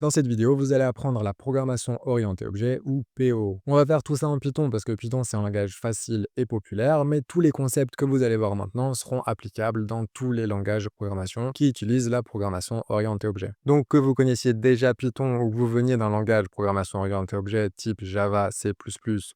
Dans cette vidéo, vous allez apprendre la programmation orientée objet ou PO. On va faire tout ça en Python parce que Python c'est un langage facile et populaire, mais tous les concepts que vous allez voir maintenant seront applicables dans tous les langages de programmation qui utilisent la programmation orientée objet. Donc que vous connaissiez déjà Python ou que vous veniez d'un langage de programmation orientée objet type Java, C++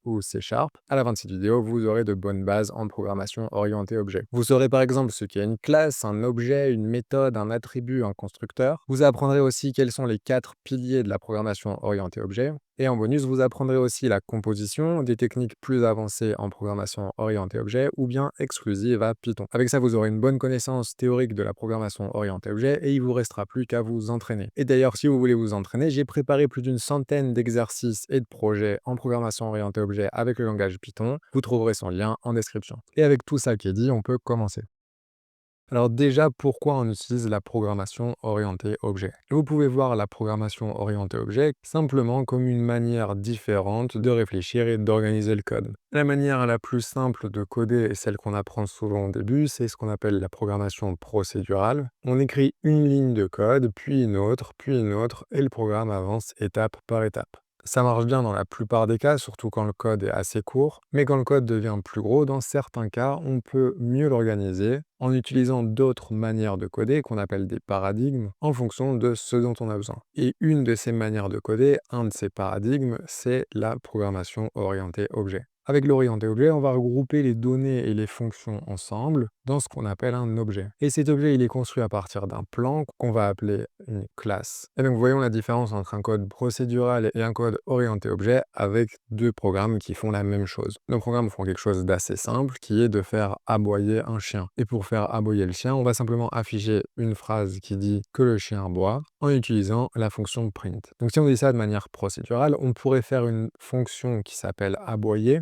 ou C Sharp, à la fin de cette vidéo, vous aurez de bonnes bases en programmation orientée objet. Vous saurez par exemple ce qu'est une classe, un objet, une méthode, un attribut, un constructeur. Vous apprendrez aussi quels sont les 4 piliers de la programmation orientée objet. Et en bonus, vous apprendrez aussi la composition, des techniques plus avancées en programmation orientée objet ou bien exclusives à Python. Avec ça, vous aurez une bonne connaissance théorique de la programmation orientée objet et il vous restera plus qu'à vous entraîner. Et d'ailleurs, si vous voulez vous entraîner, j'ai préparé plus d'une centaine d'exercices et de projets en programmation orientée objet avec le langage Python. Vous trouverez son lien en description. Et avec tout ça qui est dit, on peut commencer. Alors déjà, pourquoi on utilise la programmation orientée objet? Vous pouvez voir la programmation orientée objet simplement comme une manière différente de réfléchir et d'organiser le code. La manière la plus simple de coder et celle qu'on apprend souvent au début, c'est ce qu'on appelle la programmation procédurale. On écrit une ligne de code, puis une autre, et le programme avance étape par étape. Ça marche bien dans la plupart des cas, surtout quand le code est assez court, mais quand le code devient plus gros, dans certains cas, on peut mieux l'organiser en utilisant d'autres manières de coder qu'on appelle des paradigmes en fonction de ce dont on a besoin. Et une de ces manières de coder, un de ces paradigmes, c'est la programmation orientée objet. Avec l'orienté objet, on va regrouper les données et les fonctions ensemble dans ce qu'on appelle un objet. Et cet objet, il est construit à partir d'un plan qu'on va appeler une classe. Et donc, voyons la différence entre un code procédural et un code orienté objet avec deux programmes qui font la même chose. Nos programmes font quelque chose d'assez simple, qui est de faire aboyer un chien. Et pour faire aboyer le chien, on va simplement afficher une phrase qui dit que le chien aboie en utilisant la fonction print. Donc, si on dit ça de manière procédurale, on pourrait faire une fonction qui s'appelle aboyer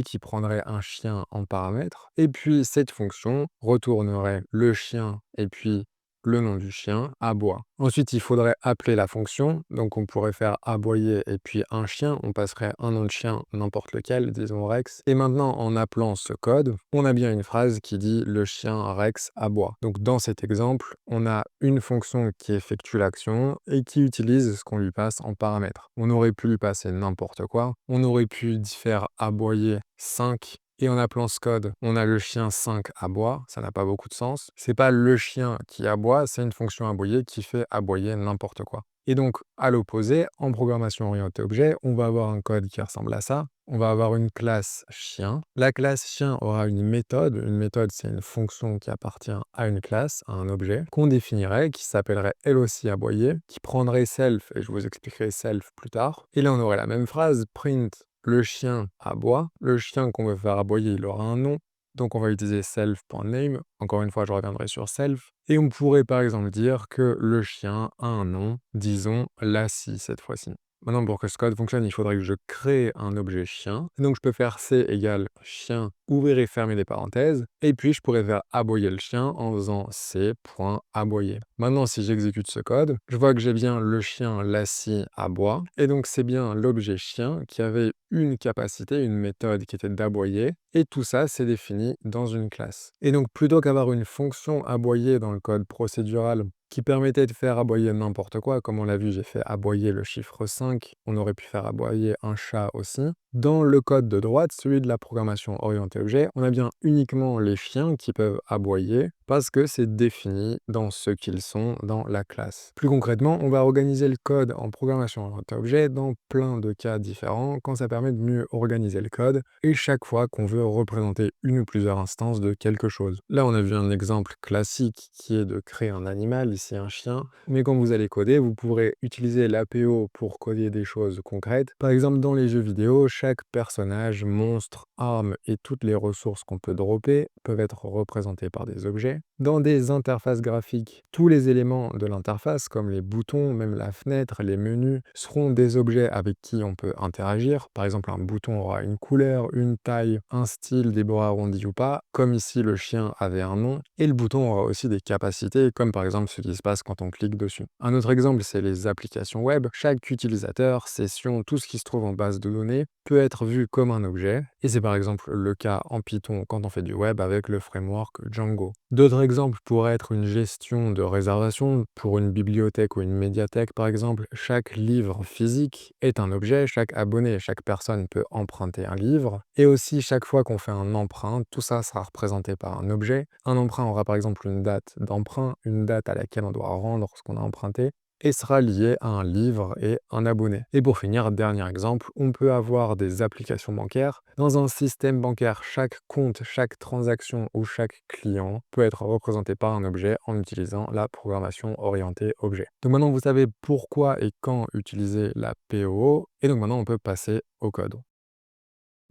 qui prendrait un chien en paramètre, et puis cette fonction retournerait le chien et puis le nom du chien, aboie. Ensuite, il faudrait appeler la fonction, donc on pourrait faire aboyer et puis un chien, on passerait un nom de chien, n'importe lequel, disons Rex. Et maintenant, en appelant ce code, on a bien une phrase qui dit le chien Rex aboie. Donc dans cet exemple, on a une fonction qui effectue l'action et qui utilise ce qu'on lui passe en paramètre. On aurait pu lui passer n'importe quoi, on aurait pu faire aboyer 5 et en appelant ce code, on a le chien 5 aboie, ça n'a pas beaucoup de sens. C'est pas le chien qui aboie, c'est une fonction aboyer qui fait aboyer n'importe quoi. Et donc, à l'opposé, en programmation orientée objet, on va avoir un code qui ressemble à ça. On va avoir une classe chien. La classe chien aura une méthode. Une méthode, c'est une fonction qui appartient à une classe, à un objet, qu'on définirait, qui s'appellerait elle aussi aboyer, qui prendrait self, et je vous expliquerai self plus tard. Et là, on aurait la même phrase, print le chien aboie. Le chien qu'on veut faire aboyer, il aura un nom. Donc, on va utiliser self.name. Encore une fois, je reviendrai sur self. Et on pourrait par exemple dire que le chien a un nom, disons Lassie cette fois-ci. Maintenant, pour que ce code fonctionne, il faudrait que je crée un objet chien. Et donc, je peux faire C égale chien, ouvrir et fermer des parenthèses. Et puis, je pourrais faire aboyer le chien en faisant C.aboyer. Maintenant, si j'exécute ce code, je vois que j'ai bien le chien Lassie aboie. Et donc, c'est bien l'objet chien qui avait une capacité, une méthode qui était d'aboyer. Et tout ça, c'est défini dans une classe. Et donc, plutôt qu'avoir une fonction aboyer dans le code procédural qui permettait de faire aboyer n'importe quoi, comme on l'a vu, j'ai fait aboyer le chiffre 5, on aurait pu faire aboyer un chat aussi. Dans le code de droite, celui de la programmation orientée objet, on a bien uniquement les chiens qui peuvent aboyer parce que c'est défini dans ce qu'ils sont dans la classe. Plus concrètement, on va organiser le code en programmation orientée objet dans plein de cas différents quand ça permet de mieux organiser le code et chaque fois qu'on veut représenter une ou plusieurs instances de quelque chose. Là, on a vu un exemple classique qui est de créer un animal, ici un chien, mais quand vous allez coder, vous pourrez utiliser l'APO pour coder des choses concrètes. Par exemple, dans les jeux vidéo, chaque personnage, monstre, arme et toutes les ressources qu'on peut dropper peuvent être représentés par des objets. Dans des interfaces graphiques, tous les éléments de l'interface, comme les boutons, même la fenêtre, les menus, seront des objets avec qui on peut interagir. Par exemple, un bouton aura une couleur, une taille, un style, des bords arrondis ou pas, comme ici le chien avait un nom, et le bouton aura aussi des capacités, comme par exemple ce qui se passe quand on clique dessus. Un autre exemple, c'est les applications web. Chaque utilisateur, session, tout ce qui se trouve en base de données peut être vu comme un objet, Et c'est par exemple le cas en Python quand on fait du web avec le framework Django. D'autres exemples pourraient être une gestion de réservation pour une bibliothèque ou une médiathèque par exemple. Chaque livre physique est un objet, chaque abonné, chaque personne peut emprunter un livre. Et aussi chaque fois qu'on fait un emprunt, tout ça sera représenté par un objet. Un emprunt aura par exemple une date d'emprunt, une date à laquelle on doit rendre ce qu'on a emprunté, et sera lié à un livre et un abonné. Et pour finir, dernier exemple, on peut avoir des applications bancaires. Dans un système bancaire, chaque compte, chaque transaction ou chaque client peut être représenté par un objet en utilisant la programmation orientée objet. Donc maintenant, vous savez pourquoi et quand utiliser la POO, et donc maintenant, on peut passer au code.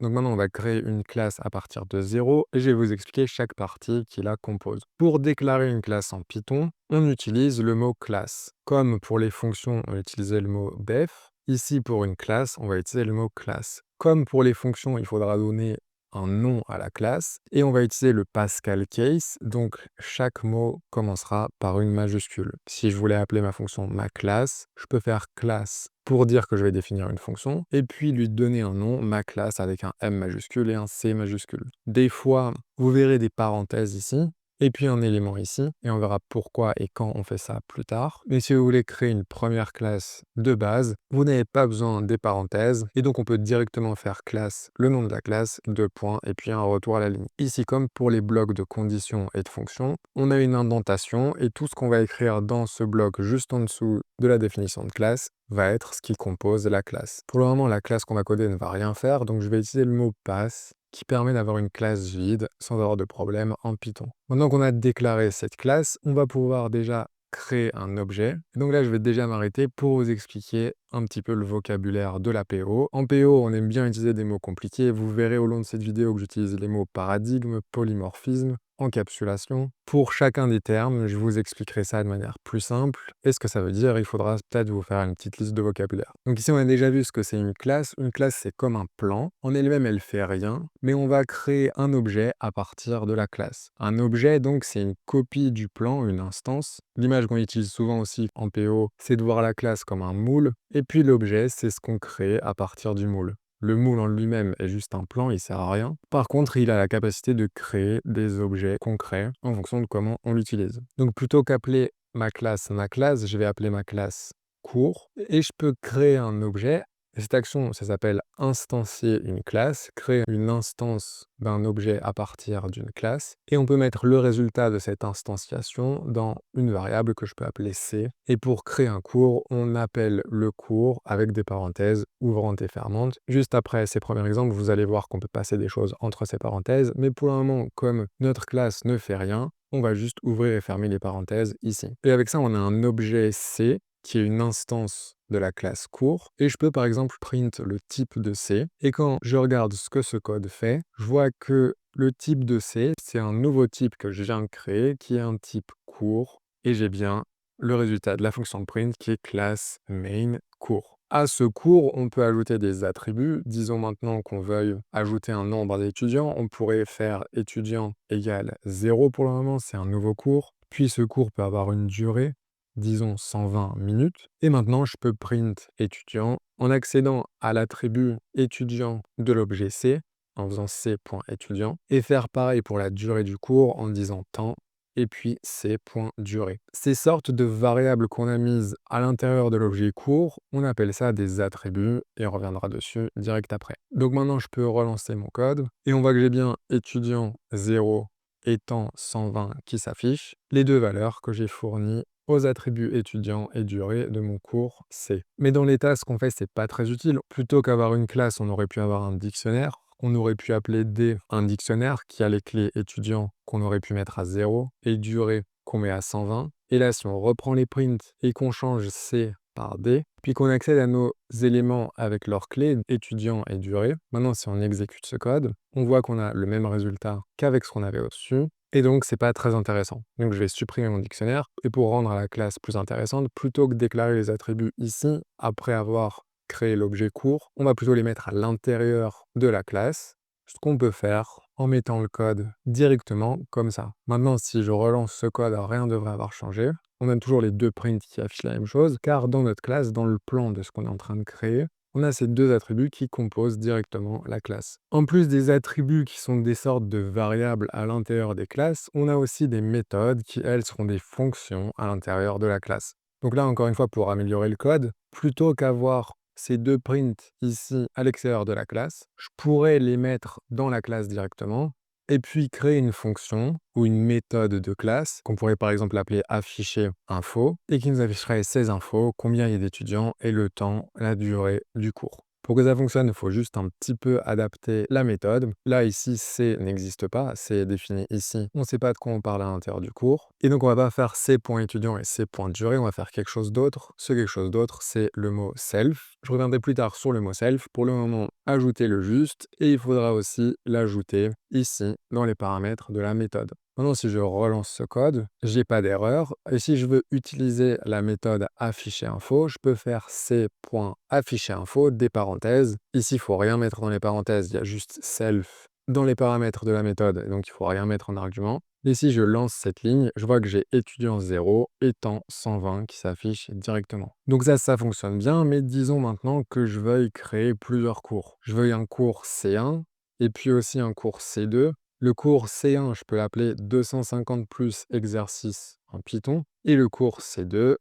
Donc maintenant, on va créer une classe à partir de 0 et je vais vous expliquer chaque partie qui la compose. Pour déclarer une classe en Python, on utilise le mot classe. Comme pour les fonctions, on utilisait le mot def. Ici, pour une classe, on va utiliser le mot classe. Comme pour les fonctions, il faudra donner un nom à la classe et on va utiliser le Pascal case. Donc, chaque mot commencera par une majuscule. Si je voulais appeler ma fonction ma classe, je peux faire classe pour dire que je vais définir une fonction, et puis lui donner un nom, ma classe, avec un M majuscule et un C majuscule. Des fois, vous verrez des parenthèses ici, et puis un élément ici, et on verra pourquoi et quand on fait ça plus tard. Mais si vous voulez créer une première classe de base, vous n'avez pas besoin des parenthèses, et donc on peut directement faire classe, le nom de la classe, deux points, et puis un retour à la ligne. Ici, comme pour les blocs de conditions et de fonctions, on a une indentation, et tout ce qu'on va écrire dans ce bloc juste en dessous de la définition de classe va être ce qui compose la classe. Pour le moment, la classe qu'on va coder ne va rien faire, donc je vais utiliser le mot pass qui permet d'avoir une classe vide sans avoir de problème en Python. Maintenant qu'on a déclaré cette classe, on va pouvoir déjà créer un objet. Et donc là, je vais déjà m'arrêter pour vous expliquer un petit peu le vocabulaire de la PO. En PO, on aime bien utiliser des mots compliqués. Vous verrez au long de cette vidéo que j'utilise les mots paradigme, polymorphisme, encapsulation. Pour chacun des termes, je vous expliquerai ça de manière plus simple. Et ce que ça veut dire, il faudra peut-être vous faire une petite liste de vocabulaire. Donc ici, on a déjà vu ce que c'est une classe. Une classe, c'est comme un plan. En elle-même, elle fait rien, mais on va créer un objet à partir de la classe. Un objet, donc, c'est une copie du plan, une instance. L'image qu'on utilise souvent aussi en PO, c'est de voir la classe comme un moule. Et puis l'objet, c'est ce qu'on crée à partir du moule. Le moule en lui-même est juste un plan, il sert à rien. Par contre, il a la capacité de créer des objets concrets en fonction de comment on l'utilise. Donc plutôt qu'appeler ma classe, je vais appeler ma classe cours. Et je peux créer un objet. Cette action, ça s'appelle instancier une classe, créer une instance d'un objet à partir d'une classe. Et on peut mettre le résultat de cette instanciation dans une variable que je peux appeler C. Et pour créer un cours, on appelle le cours avec des parenthèses ouvrantes et fermantes. Juste après ces premiers exemples, vous allez voir qu'on peut passer des choses entre ces parenthèses. Mais pour le moment, comme notre classe ne fait rien, on va juste ouvrir et fermer les parenthèses ici. Et avec ça, on a un objet C qui est une instance de la classe cours, et je peux par exemple print le type de C, et quand je regarde ce que ce code fait, je vois que le type de C, c'est un nouveau type que je viens de créer, qui est un type cours, et j'ai bien le résultat de la fonction de print qui est classe main cours. À ce cours, on peut ajouter des attributs. Disons maintenant qu'on veuille ajouter un nombre d'étudiants, on pourrait faire étudiant égale 0 pour le moment, c'est un nouveau cours. Puis ce cours peut avoir une durée, disons 120 minutes. Et maintenant, je peux print étudiant en accédant à l'attribut étudiant de l'objet C, en faisant C.étudiant, et faire pareil pour la durée du cours en disant temps, et puis C.durée. Ces sortes de variables qu'on a mises à l'intérieur de l'objet cours, on appelle ça des attributs, et on reviendra dessus direct après. Donc maintenant, je peux relancer mon code, et on voit que j'ai bien étudiant 0 et temps 120 qui s'affichent, les deux valeurs que j'ai fournies aux attributs étudiants et durée de mon cours C. Mais dans l'état, ce qu'on fait, c'est pas très utile. Plutôt qu'avoir une classe, on aurait pu avoir un dictionnaire. On aurait pu appeler D un dictionnaire qui a les clés étudiants qu'on aurait pu mettre à 0 et durée qu'on met à 120. Et là, si on reprend les prints et qu'on change C par D, puis qu'on accède à nos éléments avec leurs clés, étudiants et durée, maintenant si on exécute ce code, on voit qu'on a le même résultat qu'avec ce qu'on avait au-dessus, et donc c'est pas très intéressant. Donc je vais supprimer mon dictionnaire, et pour rendre la classe plus intéressante, plutôt que de déclarer les attributs ici, après avoir créé l'objet cours, on va plutôt les mettre à l'intérieur de la classe, ce qu'on peut faire en mettant le code directement comme ça. Maintenant, si je relance ce code, rien ne devrait avoir changé. On a toujours les deux prints qui affichent la même chose, car dans notre classe, dans le plan de ce qu'on est en train de créer, On a ces deux attributs qui composent directement la classe. En plus des attributs qui sont des sortes de variables à l'intérieur des classes, on a aussi des méthodes qui, elles, seront des fonctions à l'intérieur de la classe. Donc là, encore une fois, pour améliorer le code, plutôt qu'avoir ces deux prints ici à l'extérieur de la classe, je pourrais les mettre dans la classe directement et puis créer une fonction ou une méthode de classe qu'on pourrait par exemple appeler afficher info et qui nous afficherait ces infos, combien il y a d'étudiants et le temps, la durée du cours. Pour que ça fonctionne, il faut juste un petit peu adapter la méthode. Là, ici, C n'existe pas, c'est défini ici. On ne sait pas de quoi on parle à l'intérieur du cours. Et donc, on va pas faire C.étudiant et C.durée, on va faire quelque chose d'autre. Ce quelque chose d'autre, c'est le mot self. Je reviendrai plus tard sur le mot self. Pour le moment, ajouter le juste et il faudra aussi l'ajouter ici dans les paramètres de la méthode. Maintenant, si je relance ce code, j'ai pas d'erreur. Et si je veux utiliser la méthode afficher info, je peux faire c.afficher info, des parenthèses. Ici, il faut rien mettre dans les parenthèses, il y a juste self dans les paramètres de la méthode, donc il faut rien mettre en argument. Et si je lance cette ligne, je vois que j'ai étudiant 0 et temps 120 qui s'affiche directement. Donc ça fonctionne bien, mais disons maintenant que je veuille créer plusieurs cours. Je veuille un cours C1 et puis aussi un cours C2. Le cours C1, je peux l'appeler 250 plus exercices en Python. Et le cours C2,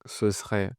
ce serait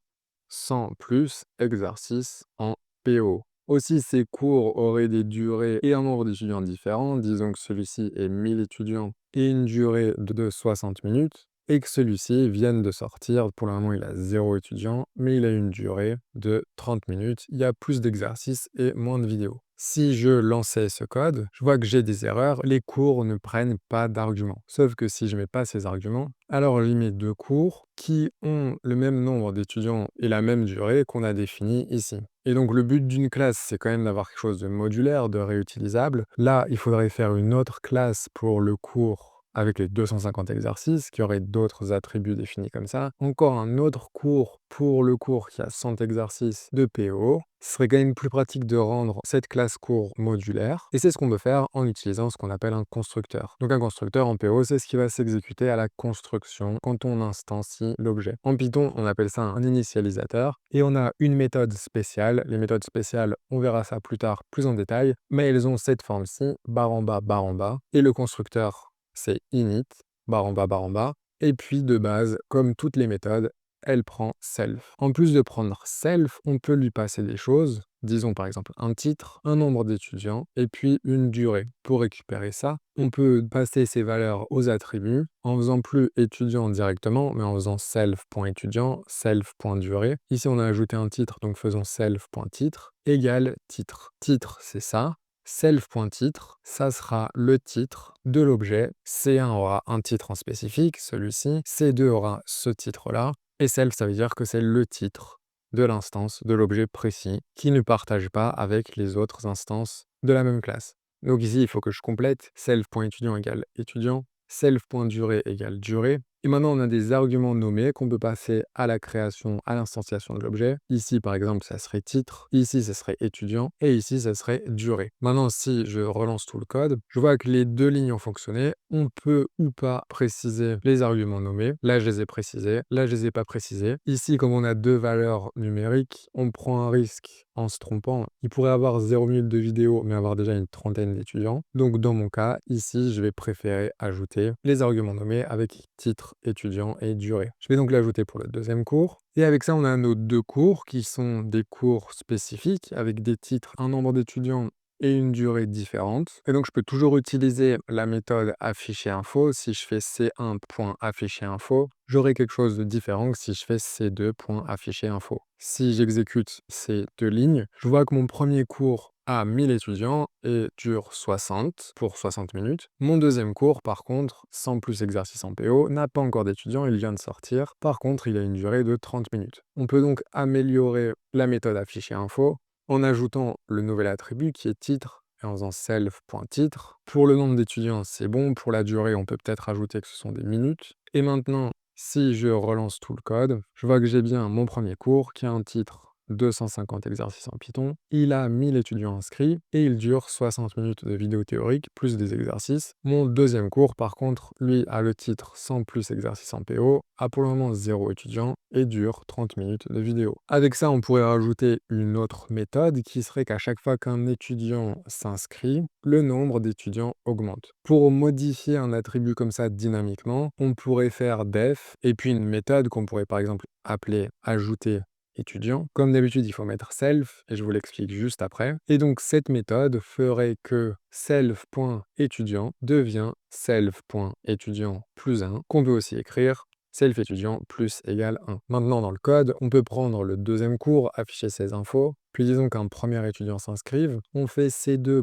100 plus exercices en PO. Aussi, ces cours auraient des durées et un nombre d'étudiants différents. Disons que celui-ci est 1000 étudiants et une durée de 60 minutes. Et que celui-ci vienne de sortir. Pour le moment, il a 0 étudiant, mais il a une durée de 30 minutes. Il y a plus d'exercices et moins de vidéos. Si je lançais ce code, je vois que j'ai des erreurs. Les cours ne prennent pas d'arguments. Sauf que si je ne mets pas ces arguments, alors j'y mets deux cours qui ont le même nombre d'étudiants et la même durée qu'on a défini ici. Et donc le but d'une classe, c'est quand même d'avoir quelque chose de modulaire, de réutilisable. Là, il faudrait faire une autre classe pour le cours avec les 250 exercices, qui aurait d'autres attributs définis comme ça. Encore un autre cours pour le cours qui a 100 exercices de PO. Ce serait quand même plus pratique de rendre cette classe cours modulaire. Et c'est ce qu'on peut faire en utilisant ce qu'on appelle un constructeur. Donc un constructeur en PO, c'est ce qui va s'exécuter à la construction quand on instancie l'objet. En Python, on appelle ça un initialisateur. Et on a une méthode spéciale. Les méthodes spéciales, on verra ça plus tard, plus en détail. Mais elles ont cette forme-ci, barre en bas, barre en bas. Et le constructeur, c'est init, barre en bas, barre en bas. Et puis de base, comme toutes les méthodes, elle prend self. En plus de prendre self, on peut lui passer des choses, disons par exemple un titre, un nombre d'étudiants, et puis une durée. Pour récupérer ça, on peut passer ces valeurs aux attributs en faisant plus étudiant directement, mais en faisant self.étudiant, self.durée. Ici, on a ajouté un titre, donc faisons self.titre égale titre. Titre, c'est ça. Self.titre, ça sera le titre de l'objet. C1 aura un titre en spécifique, celui-ci. C2 aura ce titre-là. Et self, ça veut dire que c'est le titre de l'instance de l'objet précis qui ne partage pas avec les autres instances de la même classe. Donc ici, il faut que je complète self.étudiant égale étudiant, self.durée égale durée. Et maintenant, on a des arguments nommés qu'on peut passer à la création, à l'instanciation de l'objet. Ici, par exemple, ça serait titre. Ici, ça serait étudiant. Et ici, ça serait durée. Maintenant, si je relance tout le code, je vois que les deux lignes ont fonctionné. On peut ou pas préciser les arguments nommés. Là, je les ai précisés. Là, je les ai pas précisés. Ici, comme on a deux valeurs numériques, on prend un risque en se trompant. Il pourrait avoir 0 minutes de vidéo, mais avoir déjà une trentaine d'étudiants. Donc, dans mon cas, ici, je vais préférer ajouter les arguments nommés avec titre, étudiant et durée. Je vais donc l'ajouter pour le deuxième cours. Et avec ça, on a nos deux cours qui sont des cours spécifiques avec des titres, un nombre d'étudiants et une durée différente. Et donc, je peux toujours utiliser la méthode afficher info. Si je fais c1.afficher info, j'aurai quelque chose de différent que si je fais c2.afficher info. Si j'exécute ces deux lignes, je vois que mon premier cours a 1000 étudiants et dure 60 pour 60 minutes. Mon deuxième cours, par contre, sans plus exercice en PO, n'a pas encore d'étudiants, il vient de sortir. Par contre, il a une durée de 30 minutes. On peut donc améliorer la méthode afficher info en ajoutant le nouvel attribut qui est titre et en faisant self.titre. Pour le nombre d'étudiants, c'est bon. Pour la durée, on peut peut-être ajouter que ce sont des minutes. Et maintenant, si je relance tout le code, je vois que j'ai bien mon premier cours qui a un titre 250 exercices en Python, il a 1000 étudiants inscrits et il dure 60 minutes de vidéo théorique plus des exercices. Mon deuxième cours, par contre, lui a le titre 100 plus exercices en PO, a pour le moment 0 étudiant et dure 30 minutes de vidéo. Avec ça, on pourrait rajouter une autre méthode qui serait qu'à chaque fois qu'un étudiant s'inscrit, le nombre d'étudiants augmente. Pour modifier un attribut comme ça dynamiquement, on pourrait faire def et puis une méthode qu'on pourrait par exemple appeler ajouter étudiant. Comme d'habitude, il faut mettre self et je vous l'explique juste après. Et donc cette méthode ferait que self.étudiant devient self.étudiant plus 1, qu'on peut aussi écrire self étudiant plus égale 1. Maintenant, dans le code, on peut prendre le deuxième cours, afficher ces infos, puis disons qu'un premier étudiant s'inscrive, on fait C2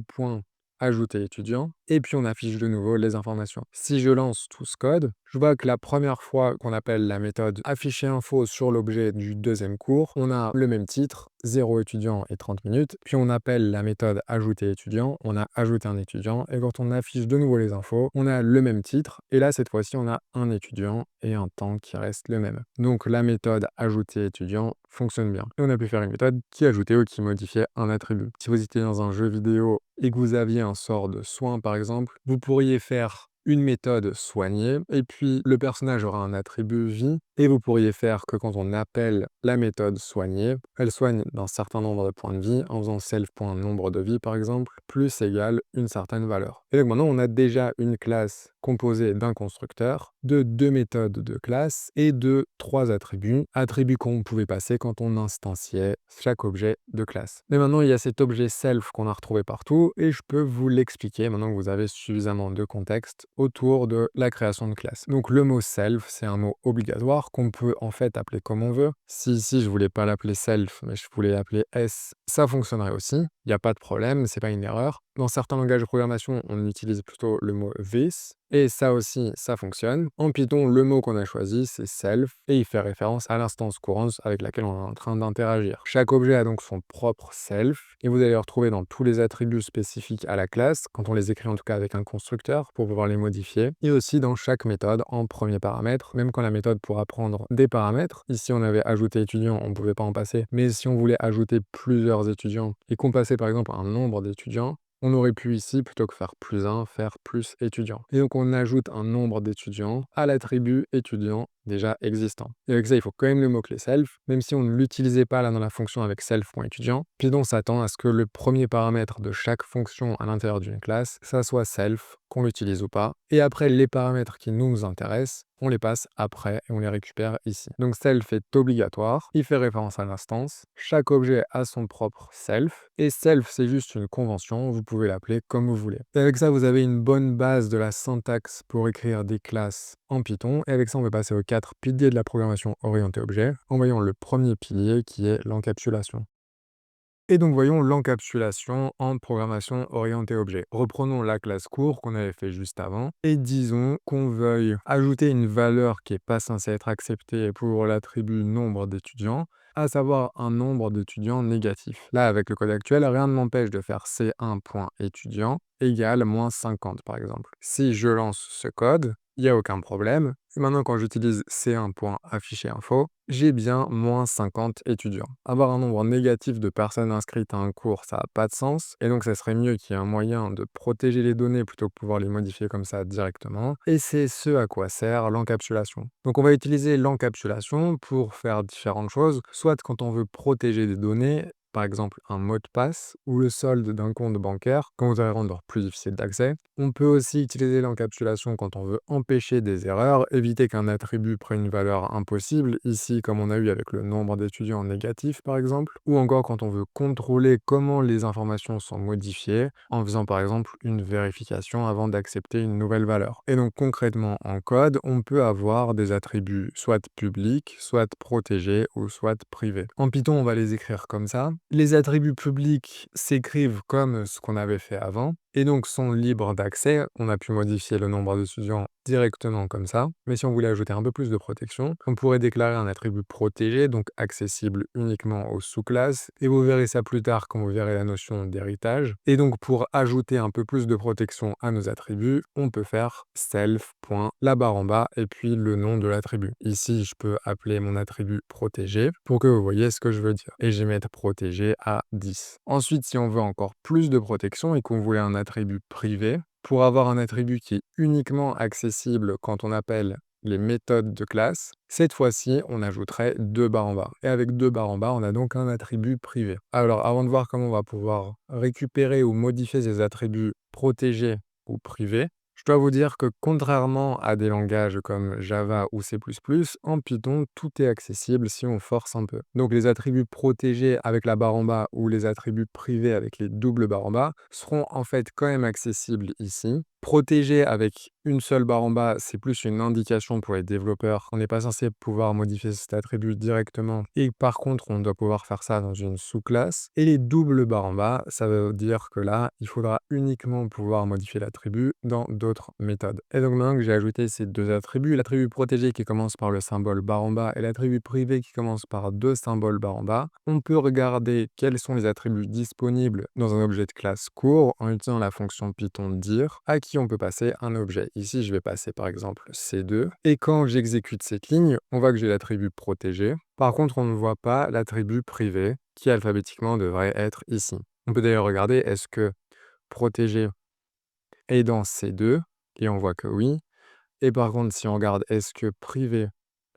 ajouter étudiant, et puis on affiche de nouveau les informations. Si je lance tout ce code, je vois que la première fois qu'on appelle la méthode afficher info sur l'objet du deuxième cours, on a le même titre, 0 étudiant et 30 minutes, puis on appelle la méthode ajouter étudiant, on a ajouté un étudiant, et quand on affiche de nouveau les infos, on a le même titre, et là cette fois-ci on a un étudiant et un temps qui reste le même. Donc la méthode ajouter étudiant fonctionne bien. Et on a pu faire une méthode qui ajoutait ou qui modifiait un attribut. Si vous étiez dans un jeu vidéo et que vous aviez un sort de soin par exemple, vous pourriez faire une méthode soigner, et puis le personnage aura un attribut vie, et vous pourriez faire que quand on appelle la méthode soigner, elle soigne d'un certain nombre de points de vie, en faisant self.nombre de vie par exemple, plus égale une certaine valeur. Et donc maintenant on a déjà une classe composée d'un constructeur, de 2 méthodes de classe, et de 3 attributs qu'on pouvait passer quand on instanciait chaque objet de classe. Mais maintenant il y a cet objet self qu'on a retrouvé partout, et je peux vous l'expliquer maintenant que vous avez suffisamment de contexte autour de la création de classe. Donc le mot self, c'est un mot obligatoire qu'on peut en fait appeler comme on veut. Si ici je voulais pas l'appeler self, mais je voulais l'appeler s, ça fonctionnerait aussi. Il n'y a pas de problème, c'est pas une erreur. Dans certains langages de programmation, on utilise plutôt le mot this, et ça aussi, ça fonctionne. En Python, le mot qu'on a choisi, c'est self, et il fait référence à l'instance courante avec laquelle on est en train d'interagir. Chaque objet a donc son propre self, et vous allez le retrouver dans tous les attributs spécifiques à la classe, quand on les écrit en tout cas avec un constructeur, pour pouvoir les modifier, et aussi dans chaque méthode en premier paramètre, même quand la méthode pourra prendre des paramètres. Ici, on avait ajouté étudiant, on ne pouvait pas en passer, mais si on voulait ajouter plusieurs étudiants, et qu'on passait par exemple un nombre d'étudiants, on aurait pu ici, plutôt que faire plus 1, faire plus étudiant. Et donc on ajoute un nombre d'étudiants à l'attribut étudiant déjà existant. Et avec ça, il faut quand même le mot-clé self, même si on ne l'utilisait pas là dans la fonction avec self.étudiant. Python s'attend à ce que le premier paramètre de chaque fonction à l'intérieur d'une classe, ça soit self, qu'on l'utilise ou pas. Et après, les paramètres qui nous intéressent, on les passe après et on les récupère ici. Donc self est obligatoire, il fait référence à l'instance, chaque objet a son propre self, et self c'est juste une convention, vous pouvez l'appeler comme vous voulez. Et avec ça, vous avez une bonne base de la syntaxe pour écrire des classes en Python, et avec ça on va passer aux 4 piliers de la programmation orientée objet, en voyant le premier pilier qui est l'encapsulation. Et donc voyons l'encapsulation en programmation orientée objet. Reprenons la classe cours qu'on avait fait juste avant, et disons qu'on veuille ajouter une valeur qui n'est pas censée être acceptée pour l'attribut nombre d'étudiants, à savoir un nombre d'étudiants négatif. Là, avec le code actuel, rien ne m'empêche de faire C1.étudiant égale moins 50 par exemple. Si je lance ce code, il n'y a aucun problème. Et maintenant, quand j'utilise C1.afficher-info, j'ai bien moins 50 étudiants. Avoir un nombre négatif de personnes inscrites à un cours, ça n'a pas de sens. Et donc, ça serait mieux qu'il y ait un moyen de protéger les données plutôt que pouvoir les modifier comme ça directement. Et c'est ce à quoi sert l'encapsulation. Donc, on va utiliser l'encapsulation pour faire différentes choses. Soit quand on veut protéger des données, par exemple un mot de passe ou le solde d'un compte bancaire, quand vous allez rendre plus difficile d'accès. On peut aussi utiliser l'encapsulation quand on veut empêcher des erreurs, éviter qu'un attribut prenne une valeur impossible, ici comme on a eu avec le nombre d'étudiants négatifs par exemple, ou encore quand on veut contrôler comment les informations sont modifiées, en faisant par exemple une vérification avant d'accepter une nouvelle valeur. Et donc concrètement en code, on peut avoir des attributs soit publics, soit protégés ou soit privés. En Python, on va les écrire comme ça. Les attributs publics s'écrivent comme ce qu'on avait fait avant, et donc sont libres d'accès. On a pu modifier le nombre d'étudiants directement comme ça. Mais si on voulait ajouter un peu plus de protection, on pourrait déclarer un attribut protégé, donc accessible uniquement aux sous-classes. Et vous verrez ça plus tard quand vous verrez la notion d'héritage. Et donc pour ajouter un peu plus de protection à nos attributs, on peut faire self.la barre en bas et puis le nom de l'attribut. Ici, je peux appeler mon attribut protégé pour que vous voyez ce que je veux dire. Et je vais mettre protégé à 10. Ensuite, si on veut encore plus de protection et qu'on voulait un attribut privé, pour avoir un attribut qui est uniquement accessible quand on appelle les méthodes de classe, cette fois-ci, on ajouterait 2 barres en bas. Et avec 2 barres en bas, on a donc un attribut privé. Alors, avant de voir comment on va pouvoir récupérer ou modifier ces attributs protégés ou privés, je dois vous dire que contrairement à des langages comme Java ou C++, en Python, tout est accessible si on force un peu. Donc les attributs protégés avec la barre en bas ou les attributs privés avec les doubles barres en bas seront en fait quand même accessibles ici. Protégé avec une seule barre en bas, c'est plus une indication pour les développeurs. On n'est pas censé pouvoir modifier cet attribut directement. Et par contre, on doit pouvoir faire ça dans une sous-classe. Et les doubles barres en bas, ça veut dire que là, il faudra uniquement pouvoir modifier l'attribut dans d'autres méthodes. Et donc maintenant que j'ai ajouté ces deux attributs, l'attribut protégé qui commence par le symbole barre en bas et l'attribut privé qui commence par deux symboles barre en bas, on peut regarder quels sont les attributs disponibles dans un objet de classe court en utilisant la fonction Python dir à qui on peut passer un objet. Ici, je vais passer par exemple C2 et quand j'exécute cette ligne, on voit que j'ai l'attribut protégé. Par contre, on ne voit pas l'attribut privé qui alphabétiquement devrait être ici. On peut d'ailleurs regarder est-ce que protégé est dans C2 et on voit que oui. Et par contre, si on regarde est-ce que privé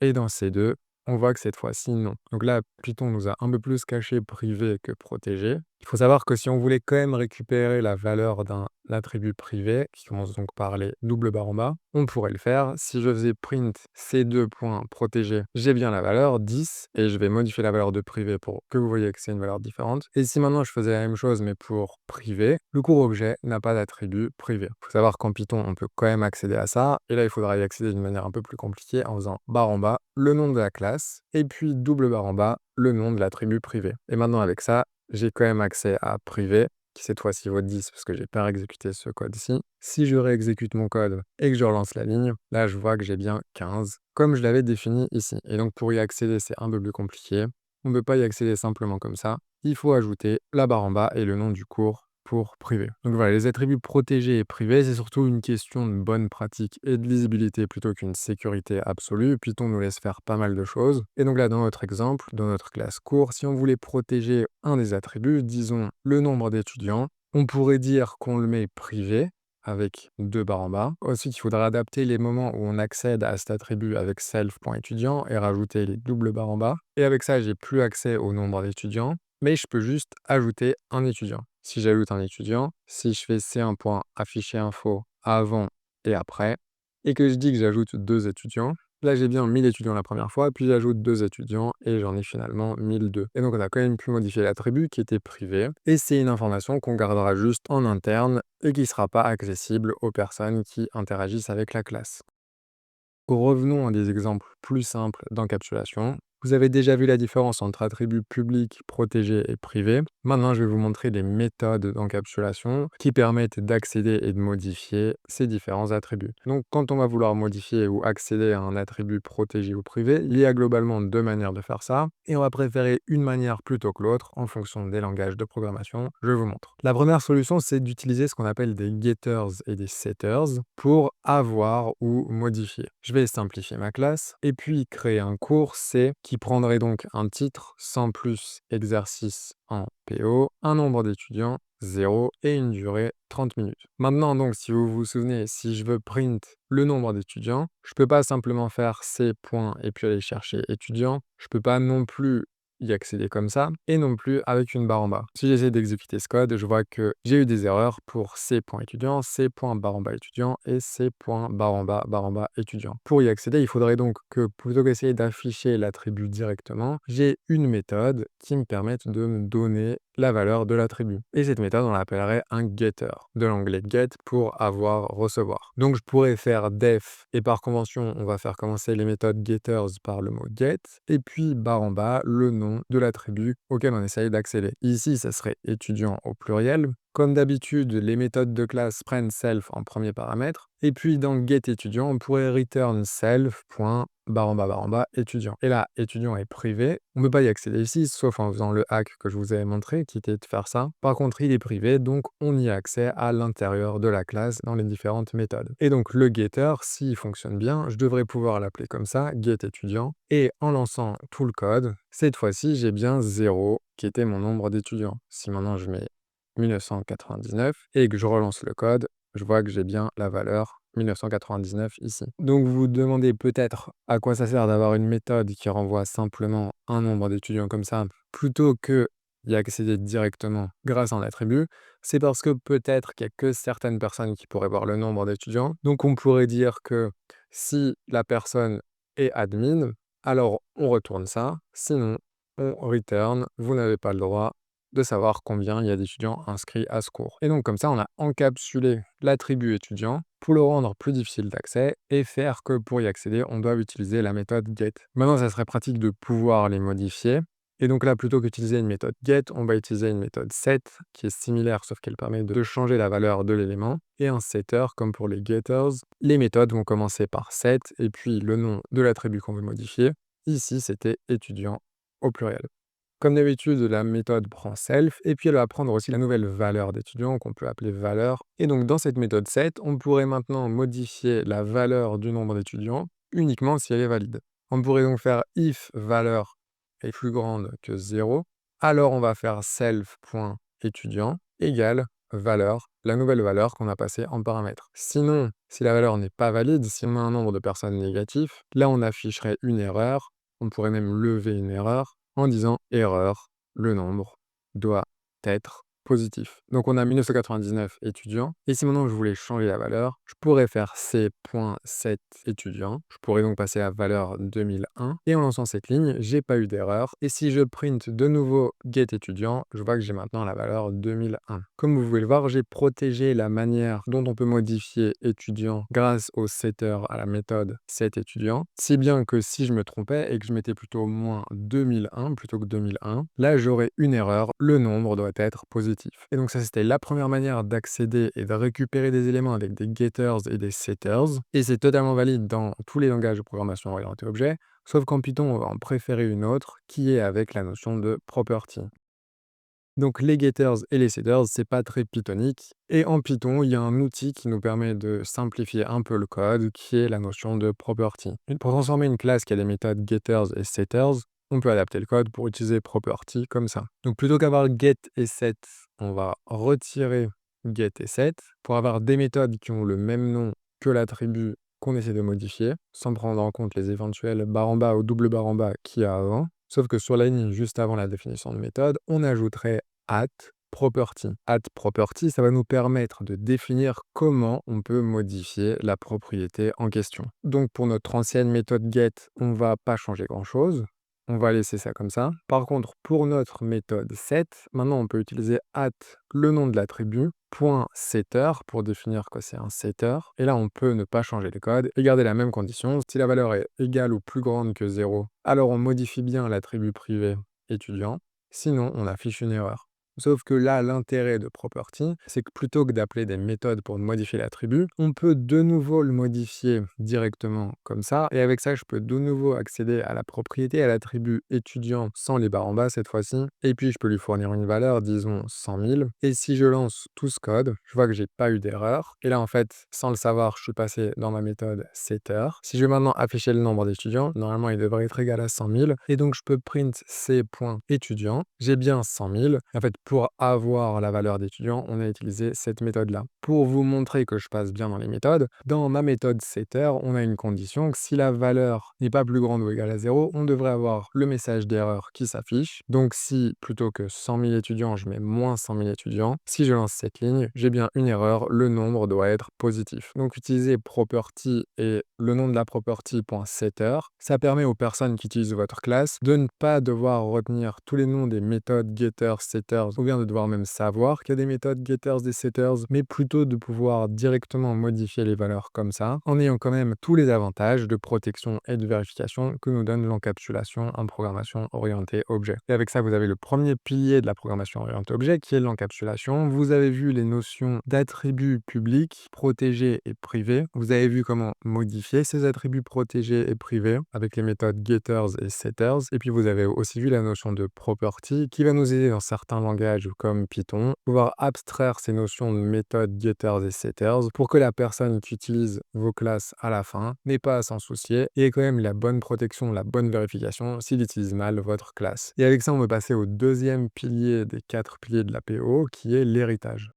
est dans C2, on voit que cette fois-ci, non. Donc là, Python nous a un peu plus caché privé que protégé. Il faut savoir que si on voulait quand même récupérer la valeur d'un attribut privé, qui commence donc par les doubles barres en bas, on pourrait le faire. Si je faisais print c2.protégé, j'ai bien la valeur 10, et je vais modifier la valeur de privé pour que vous voyez que c'est une valeur différente. Et si maintenant je faisais la même chose, mais pour privé, le court objet n'a pas d'attribut privé. Il faut savoir qu'en Python, on peut quand même accéder à ça, et là, il faudra y accéder d'une manière un peu plus compliquée en faisant barre en bas, le nom de la classe, et puis double barre en bas, le nom de l'attribut privé. Et maintenant, avec ça, j'ai quand même accès à privé, qui cette fois-ci vaut 10 parce que j'ai pas exécuté ce code-ci. Si je réexécute mon code et que je relance la ligne, là je vois que j'ai bien 15, comme je l'avais défini ici. Et donc pour y accéder, c'est un peu plus compliqué. On ne peut pas y accéder simplement comme ça. Il faut ajouter la barre en bas et le nom du cours pour privé. Donc voilà, les attributs protégés et privés, c'est surtout une question de bonne pratique et de lisibilité plutôt qu'une sécurité absolue. Python nous laisse faire pas mal de choses. Et donc là, dans notre exemple, dans notre classe cours, si on voulait protéger un des attributs, disons le nombre d'étudiants, on pourrait dire qu'on le met privé avec deux barres en bas. Ensuite, il faudra adapter les moments où on accède à cet attribut avec self.étudiant et rajouter les doubles barres en bas. Et avec ça, j'ai plus accès au nombre d'étudiants, mais je peux juste ajouter un étudiant. Si j'ajoute un étudiant, si je fais C1.afficher info avant et après, et que je dis que j'ajoute deux étudiants, là j'ai bien 1000 étudiants la première fois, puis j'ajoute deux étudiants et j'en ai finalement 1002. Et donc on a quand même pu modifier l'attribut qui était privé, et c'est une information qu'on gardera juste en interne et qui ne sera pas accessible aux personnes qui interagissent avec la classe. Revenons à des exemples plus simples d'encapsulation. Vous avez déjà vu la différence entre attributs publics, protégés et privés. Maintenant, je vais vous montrer des méthodes d'encapsulation qui permettent d'accéder et de modifier ces différents attributs. Donc, quand on va vouloir modifier ou accéder à un attribut protégé ou privé, il y a globalement deux manières de faire ça, et on va préférer une manière plutôt que l'autre en fonction des langages de programmation. Je vous montre. La première solution, c'est d'utiliser ce qu'on appelle des getters et des setters pour avoir ou modifier. Je vais simplifier ma classe et puis créer un cours C qui prendrait donc un titre sans plus exercice en PO, un nombre d'étudiants 0 et une durée 30 minutes. Maintenant donc, si vous vous souvenez, si je veux print le nombre d'étudiants, je peux pas simplement faire C point et puis aller chercher étudiants. Je peux pas non plus y accéder comme ça, et non plus avec une barre en bas. Si j'essaie d'exécuter ce code, je vois que j'ai eu des erreurs pour C.étudiant, C.barre en bas étudiant et C.barre en bas étudiant. Pour y accéder, il faudrait donc que, plutôt qu'essayer d'afficher l'attribut directement, j'ai une méthode qui me permette de me donner la valeur de l'attribut. Et cette méthode, on l'appellerait un getter, de l'anglais get pour avoir, recevoir. Donc je pourrais faire def, et par convention, on va faire commencer les méthodes getters par le mot get, et puis barre en bas, le nom de l'attribut auquel on essaye d'accéder. Ici, ça serait étudiant au pluriel. Comme d'habitude, les méthodes de classe prennent self en premier paramètre. Et puis dans getEtudiant, on pourrait return self.barre en bas étudiant. Et là, étudiant est privé. On ne peut pas y accéder ici, sauf en faisant le hack que je vous avais montré, qui était de faire ça. Par contre, il est privé, donc on y a accès à l'intérieur de la classe dans les différentes méthodes. Et donc le getter, s'il fonctionne bien, je devrais pouvoir l'appeler comme ça, getEtudiant. Et en lançant tout le code, cette fois-ci, j'ai bien 0 qui était mon nombre d'étudiants. Si maintenant je mets 1999 et que je relance le code, je vois que j'ai bien la valeur 1999 ici. Donc vous vous demandez peut-être à quoi ça sert d'avoir une méthode qui renvoie simplement un nombre d'étudiants comme ça, plutôt que y accéder directement grâce à un attribut. C'est parce que peut-être qu'il n'y a que certaines personnes qui pourraient voir le nombre d'étudiants. Donc on pourrait dire que si la personne est admin, alors on retourne ça. Sinon, on return, vous n'avez pas le droit de savoir combien il y a d'étudiants inscrits à ce cours. Et donc comme ça, on a encapsulé l'attribut étudiant pour le rendre plus difficile d'accès et faire que pour y accéder, on doit utiliser la méthode get. Maintenant, ça serait pratique de pouvoir les modifier. Et donc là, plutôt qu'utiliser une méthode get, on va utiliser une méthode set qui est similaire, sauf qu'elle permet de changer la valeur de l'élément. Et un setter, comme pour les getters. Les méthodes vont commencer par set et puis le nom de l'attribut qu'on veut modifier. Ici, c'était étudiant au pluriel. Comme d'habitude, la méthode prend self et puis elle va prendre aussi la nouvelle valeur d'étudiant qu'on peut appeler valeur. Et donc dans cette méthode set, on pourrait maintenant modifier la valeur du nombre d'étudiants uniquement si elle est valide. On pourrait donc faire if valeur est plus grande que 0, alors on va faire self.étudiant égale valeur, la nouvelle valeur qu'on a passée en paramètre. Sinon, si la valeur n'est pas valide, si on a un nombre de personnes négatif, là on afficherait une erreur, on pourrait même lever une erreur en disant erreur, le nombre doit être positif. Donc on a 1999 étudiants. Et si maintenant je voulais changer la valeur, je pourrais faire c.set étudiants. Je pourrais donc passer à valeur 2001. Et en lançant cette ligne, j'ai pas eu d'erreur. Et si je print de nouveau get étudiant, je vois que j'ai maintenant la valeur 2001. Comme vous pouvez le voir, j'ai protégé la manière dont on peut modifier étudiant grâce au setter à la méthode set étudiant. Si bien que si je me trompais et que je mettais plutôt moins 2001 plutôt que 2001, là j'aurais une erreur, le nombre doit être positif. Et donc ça c'était la première manière d'accéder et de récupérer des éléments avec des getters et des setters. Et c'est totalement valide dans tous les langages de programmation orientée objet, sauf qu'en Python on va en préférer une autre qui est avec la notion de property. Donc les getters et les setters, c'est pas très pythonique. Et en Python, il y a un outil qui nous permet de simplifier un peu le code, qui est la notion de property. Et pour transformer une classe qui a des méthodes getters et setters, on peut adapter le code pour utiliser property comme ça. Donc plutôt qu'avoir get et set, on va retirer get et set pour avoir des méthodes qui ont le même nom que l'attribut qu'on essaie de modifier, sans prendre en compte les éventuels barre en bas ou double barre en bas qu'il y a avant. Sauf que sur la ligne juste avant la définition de méthode, on ajouterait @property. @property, ça va nous permettre de définir comment on peut modifier la propriété en question. Donc pour notre ancienne méthode get, on va pas changer grand-chose. On va laisser ça comme ça. Par contre, pour notre méthode set, maintenant on peut utiliser le nom de l'attribut, .setter pour définir que c'est un setter. Et là, on peut ne pas changer le code et garder la même condition. Si la valeur est égale ou plus grande que 0, alors on modifie bien l'attribut privé étudiant. Sinon, on affiche une erreur. Sauf que là, l'intérêt de property, c'est que plutôt que d'appeler des méthodes pour modifier l'attribut, on peut de nouveau le modifier directement comme ça. Et avec ça, je peux de nouveau accéder à la propriété, à l'attribut étudiant sans les barres en bas cette fois-ci. Et puis, je peux lui fournir une valeur, disons 100 000. Et si je lance tout ce code, je vois que j'ai pas eu d'erreur. Et là, en fait, sans le savoir, je suis passé dans ma méthode setter. Si je vais maintenant afficher le nombre d'étudiants, normalement, il devrait être égal à 100 000. Et donc, je peux print c.étudiant. J'ai bien 100 000. En fait, pour avoir la valeur d'étudiant, on a utilisé cette méthode-là. Pour vous montrer que je passe bien dans les méthodes, dans ma méthode setter, on a une condition que si la valeur n'est pas plus grande ou égale à 0, on devrait avoir le message d'erreur qui s'affiche. Donc si plutôt que 100 000 étudiants, je mets moins 100 000 étudiants, si je lance cette ligne, j'ai bien une erreur, le nombre doit être positif. Donc utiliser property et le nom de la property.setter, ça permet aux personnes qui utilisent votre classe de ne pas devoir retenir tous les noms des méthodes getters, setters ou bien de devoir même savoir qu'il y a des méthodes getters et setters, mais plutôt de pouvoir directement modifier les valeurs comme ça, en ayant quand même tous les avantages de protection et de vérification que nous donne l'encapsulation en programmation orientée objet. Et avec ça, vous avez le premier pilier de la programmation orientée objet qui est l'encapsulation. Vous avez vu les notions d'attributs publics, protégés et privés. Vous avez vu comment modifier ces attributs protégés et privés avec les méthodes getters et setters. Et puis vous avez aussi vu la notion de property qui va nous aider dans certains langages comme Python, pouvoir abstraire ces notions de méthodes getters et setters pour que la personne qui utilise vos classes à la fin n'ait pas à s'en soucier et ait quand même la bonne protection, la bonne vérification s'il utilise mal votre classe. Et avec ça, on va passer au deuxième pilier des 4 piliers de la PO qui est l'héritage.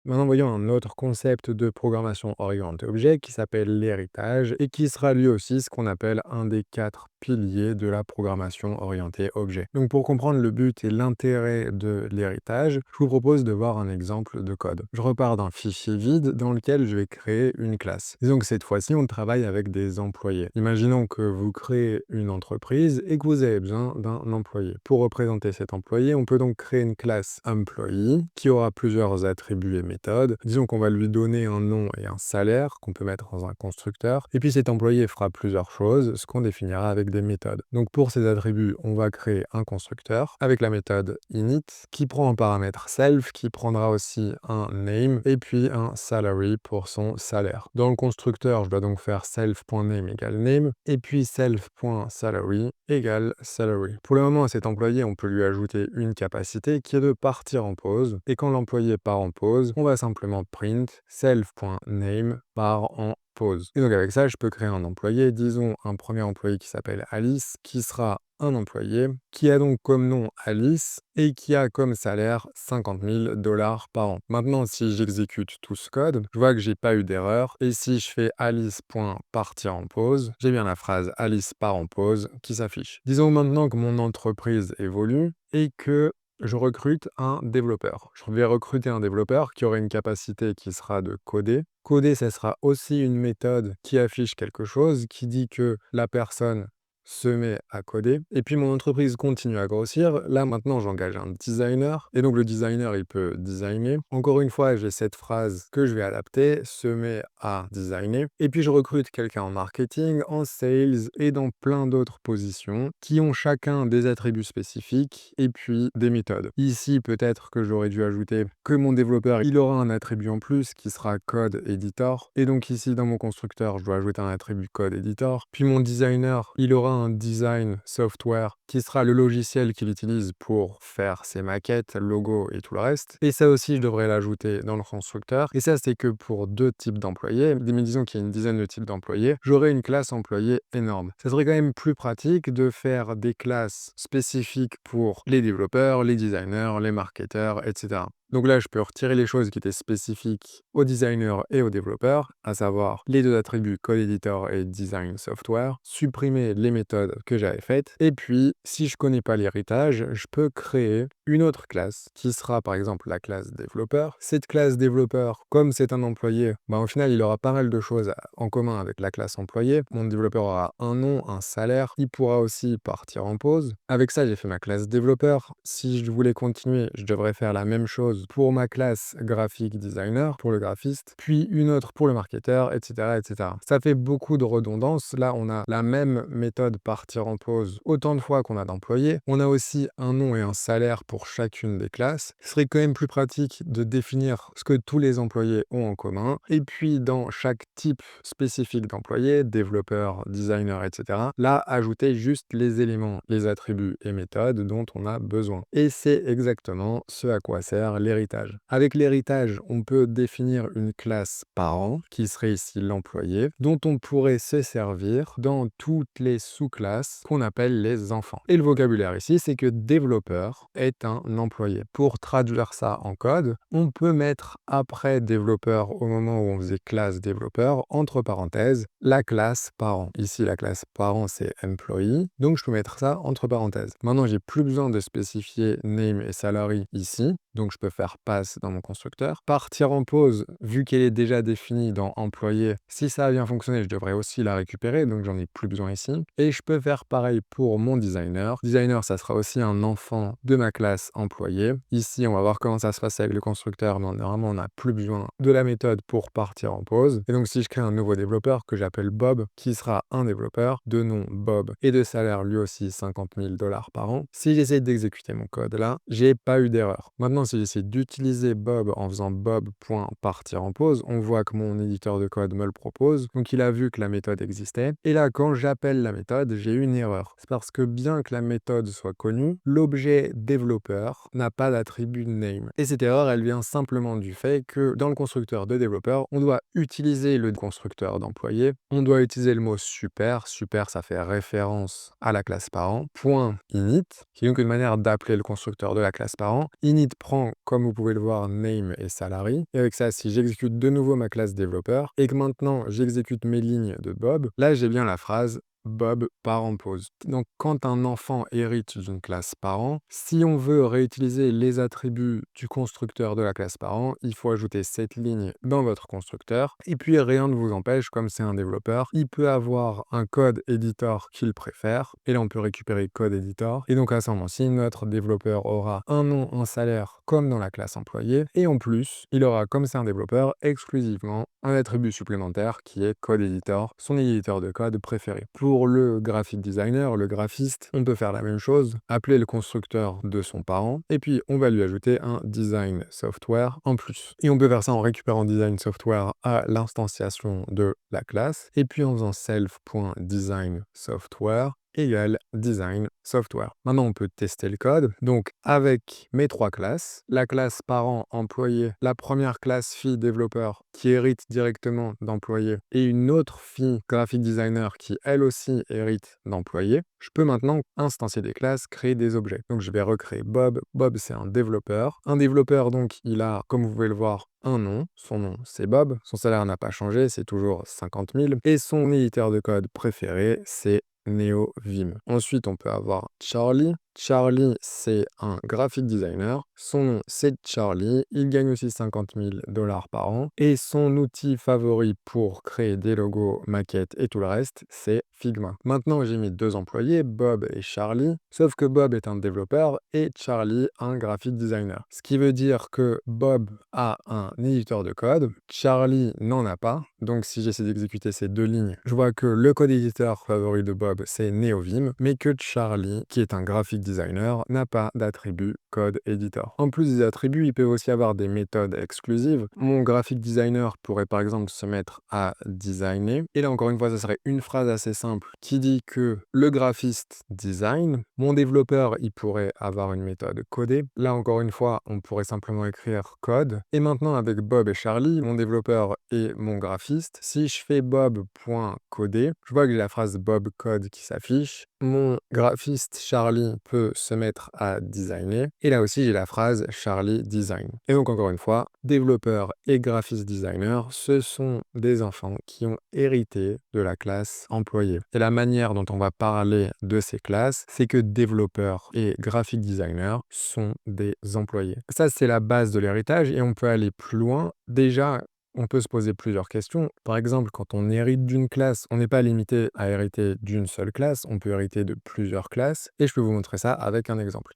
Maintenant, voyons un autre concept de programmation orientée objet qui s'appelle l'héritage et qui sera lui aussi ce qu'on appelle un des 4 piliers de la programmation orientée objet. Donc pour comprendre le but et l'intérêt de l'héritage, je vous propose de voir un exemple de code. Je repars d'un fichier vide dans lequel je vais créer une classe. Disons que cette fois-ci, on travaille avec des employés. Imaginons que vous créez une entreprise et que vous avez besoin d'un employé. Pour représenter cet employé, on peut donc créer une classe employee qui aura plusieurs attributs et méthode. Disons qu'on va lui donner un nom et un salaire qu'on peut mettre dans un constructeur. Et puis cet employé fera plusieurs choses, ce qu'on définira avec des méthodes. Donc pour ces attributs, on va créer un constructeur avec la méthode init qui prend en paramètre self, qui prendra aussi un name et puis un salary pour son salaire. Dans le constructeur, je dois donc faire self.name égale name et puis self.salary égale salary. Pour le moment, à cet employé, on peut lui ajouter une capacité qui est de partir en pause. Et quand l'employé part en pause, on va simplement print self.name part en pause. Et donc avec ça, je peux créer un employé, disons un premier employé qui s'appelle Alice, qui sera un employé qui a donc comme nom Alice et qui a comme salaire 50 000 $ par an. Maintenant, si j'exécute tout ce code, je vois que j'ai pas eu d'erreur. Et si je fais Alice.partir en pause, j'ai bien la phrase Alice part en pause qui s'affiche. Disons maintenant que mon entreprise évolue et que je recrute un développeur. Je vais recruter un développeur qui aura une capacité qui sera de coder. Coder, ce sera aussi une méthode qui affiche quelque chose, qui dit que la personne se met à coder. Et puis mon entreprise continue à grossir. Là, maintenant, j'engage un designer. Et donc, le designer, il peut designer. Encore une fois, j'ai cette phrase que je vais adapter, se met à designer. Et puis, je recrute quelqu'un en marketing, en sales et dans plein d'autres positions qui ont chacun des attributs spécifiques et puis des méthodes. Ici, peut-être que j'aurais dû ajouter que mon développeur, il aura un attribut en plus qui sera code editor. Et donc ici, dans mon constructeur, je dois ajouter un attribut code editor. Puis mon designer, il aura un design software qui sera le logiciel qu'il utilise pour faire ses maquettes, logos et tout le reste. Et ça aussi, je devrais l'ajouter dans le constructeur. Et ça, c'est que pour 2 types d'employés. Mais disons qu'il y a une dizaine de types d'employés. J'aurai une classe employé énorme. Ça serait quand même plus pratique de faire des classes spécifiques pour les développeurs, les designers, les marketeurs, etc. Donc là, je peux retirer les choses qui étaient spécifiques aux designers et aux développeurs, à savoir les 2 attributs code editor et design software, supprimer les méthodes que j'avais faites, et puis, si je connais pas l'héritage, je peux créer une autre classe qui sera par exemple la classe développeur. Cette classe développeur, comme c'est un employé, au final, il aura pas mal de choses en commun avec la classe employé. Mon développeur aura un nom, un salaire, il pourra aussi partir en pause. Avec ça, j'ai fait ma classe développeur. Si je voulais continuer, je devrais faire la même chose pour ma classe graphic designer, pour le graphiste, puis une autre pour le marketeur, etc., etc. Ça fait beaucoup de redondance. Là, on a la même méthode partir en pause autant de fois qu'on a d'employés. On a aussi un nom et un salaire pour chacune des classes. Ce serait quand même plus pratique de définir ce que tous les employés ont en commun. Et puis, dans chaque type spécifique d'employé, développeur, designer, etc., là, ajouter juste les éléments, les attributs et méthodes dont on a besoin. Et c'est exactement ce à quoi sert l'héritage. Avec l'héritage, on peut définir une classe parent, qui serait ici l'employé, dont on pourrait se servir dans toutes les sous-classes qu'on appelle les enfants. Et le vocabulaire ici, c'est que développeur est un employé. Pour traduire ça en code, on peut mettre après développeur, au moment où on faisait classe développeur, entre parenthèses, la classe parent. Ici, la classe parent, c'est employee, donc je peux mettre ça entre parenthèses. Maintenant, j'ai plus besoin de spécifier name et salary ici, donc je peux faire faire pass dans mon constructeur. Partir en pause, vu qu'elle est déjà définie dans employé, si ça a bien fonctionné, je devrais aussi la récupérer, donc j'en ai plus besoin ici. Et je peux faire pareil pour mon designer. Designer, ça sera aussi un enfant de ma classe employé. Ici, on va voir comment ça se passe avec le constructeur, mais normalement, on n'a plus besoin de la méthode pour partir en pause. Et donc, si je crée un nouveau développeur que j'appelle Bob, qui sera un développeur de nom Bob et de salaire lui aussi 50 000 $ par an, si j'essaie d'exécuter mon code là, j'ai pas eu d'erreur. Maintenant, si j'essaie d'utiliser Bob en faisant bob.partir en pause, on voit que mon éditeur de code me le propose. Donc, il a vu que la méthode existait. Et là, quand j'appelle la méthode, j'ai une erreur. C'est parce que bien que la méthode soit connue, l'objet développeur n'a pas d'attribut name. Et cette erreur, elle vient simplement du fait que dans le constructeur de développeur, on doit utiliser le constructeur d'employé. On doit utiliser le mot super. Super, ça fait référence à la classe parent. Point init, qui est donc une manière d'appeler le constructeur de la classe parent. Init prend, comme vous pouvez le voir, name et salary. Et avec ça, si j'exécute de nouveau ma classe développeur et que maintenant j'exécute mes lignes de Bob, là j'ai bien la phrase Bob part en pause. Donc, quand un enfant hérite d'une classe parent, si on veut réutiliser les attributs du constructeur de la classe parent, il faut ajouter cette ligne dans votre constructeur. Et puis, rien ne vous empêche, comme c'est un développeur, il peut avoir un code editor qu'il préfère. Et là, on peut récupérer code editor. Et donc, à ce moment-ci, notre développeur aura un nom, un salaire, comme dans la classe employé. Et en plus, il aura, comme c'est un développeur, exclusivement un attribut supplémentaire qui est code editor, son éditeur de code préféré. Pour le graphic designer, le graphiste, on peut faire la même chose, appeler le constructeur de son parent, et puis on va lui ajouter un design software en plus. Et on peut faire ça en récupérant design software à l'instanciation de la classe, et puis en faisant self.design software égale design software. Maintenant, on peut tester le code. Donc, avec mes trois classes, la classe parent employé, la première classe fille développeur qui hérite directement d'employé et une autre fille graphic designer qui elle aussi hérite d'employé, je peux maintenant instancier des classes, créer des objets. Donc, je vais recréer Bob. Bob, c'est un développeur. Un développeur, donc, il a, comme vous pouvez le voir, un nom. Son nom, c'est Bob. Son salaire n'a pas changé, c'est toujours 50 000. Et son éditeur de code préféré, c'est NeoVim. Ensuite, on peut avoir Charlie. Charlie, c'est un graphic designer. Son nom, c'est Charlie. Il gagne aussi 50 000 $ par an. Et son outil favori pour créer des logos, maquettes et tout le reste, c'est Figma. Maintenant, j'ai mis deux employés, Bob et Charlie. Sauf que Bob est un développeur et Charlie un graphic designer. Ce qui veut dire que Bob a un éditeur de code. Charlie n'en a pas. Donc, si j'essaie d'exécuter ces deux lignes, je vois que le code éditeur favori de Bob, c'est NeoVim, mais que Charlie, qui est un graphic designer, n'a pas d'attribut code editor. En plus des attributs, il peut aussi avoir des méthodes exclusives. Mon graphic designer pourrait par exemple se mettre à designer. Et là, encore une fois, ça serait une phrase assez simple qui dit que le graphiste design. Mon développeur, il pourrait avoir une méthode codée. Là, encore une fois, on pourrait simplement écrire code. Et maintenant, avec Bob et Charlie, mon développeur et mon graphiste, si je fais bob.coder, je vois que j'ai la phrase Bob code qui s'affiche. Mon graphiste Charlie peut se mettre à designer. Et là aussi, j'ai la phrase Charlie design. Et donc, encore une fois, développeur et graphiste designer, ce sont des enfants qui ont hérité de la classe employée. Et la manière dont on va parler de ces classes, c'est que développeur et graphic designer sont des employés. Ça, c'est la base de l'héritage et on peut aller plus loin. Déjà, on peut se poser plusieurs questions. Par exemple, quand on hérite d'une classe, on n'est pas limité à hériter d'une seule classe, on peut hériter de plusieurs classes, et je peux vous montrer ça avec un exemple.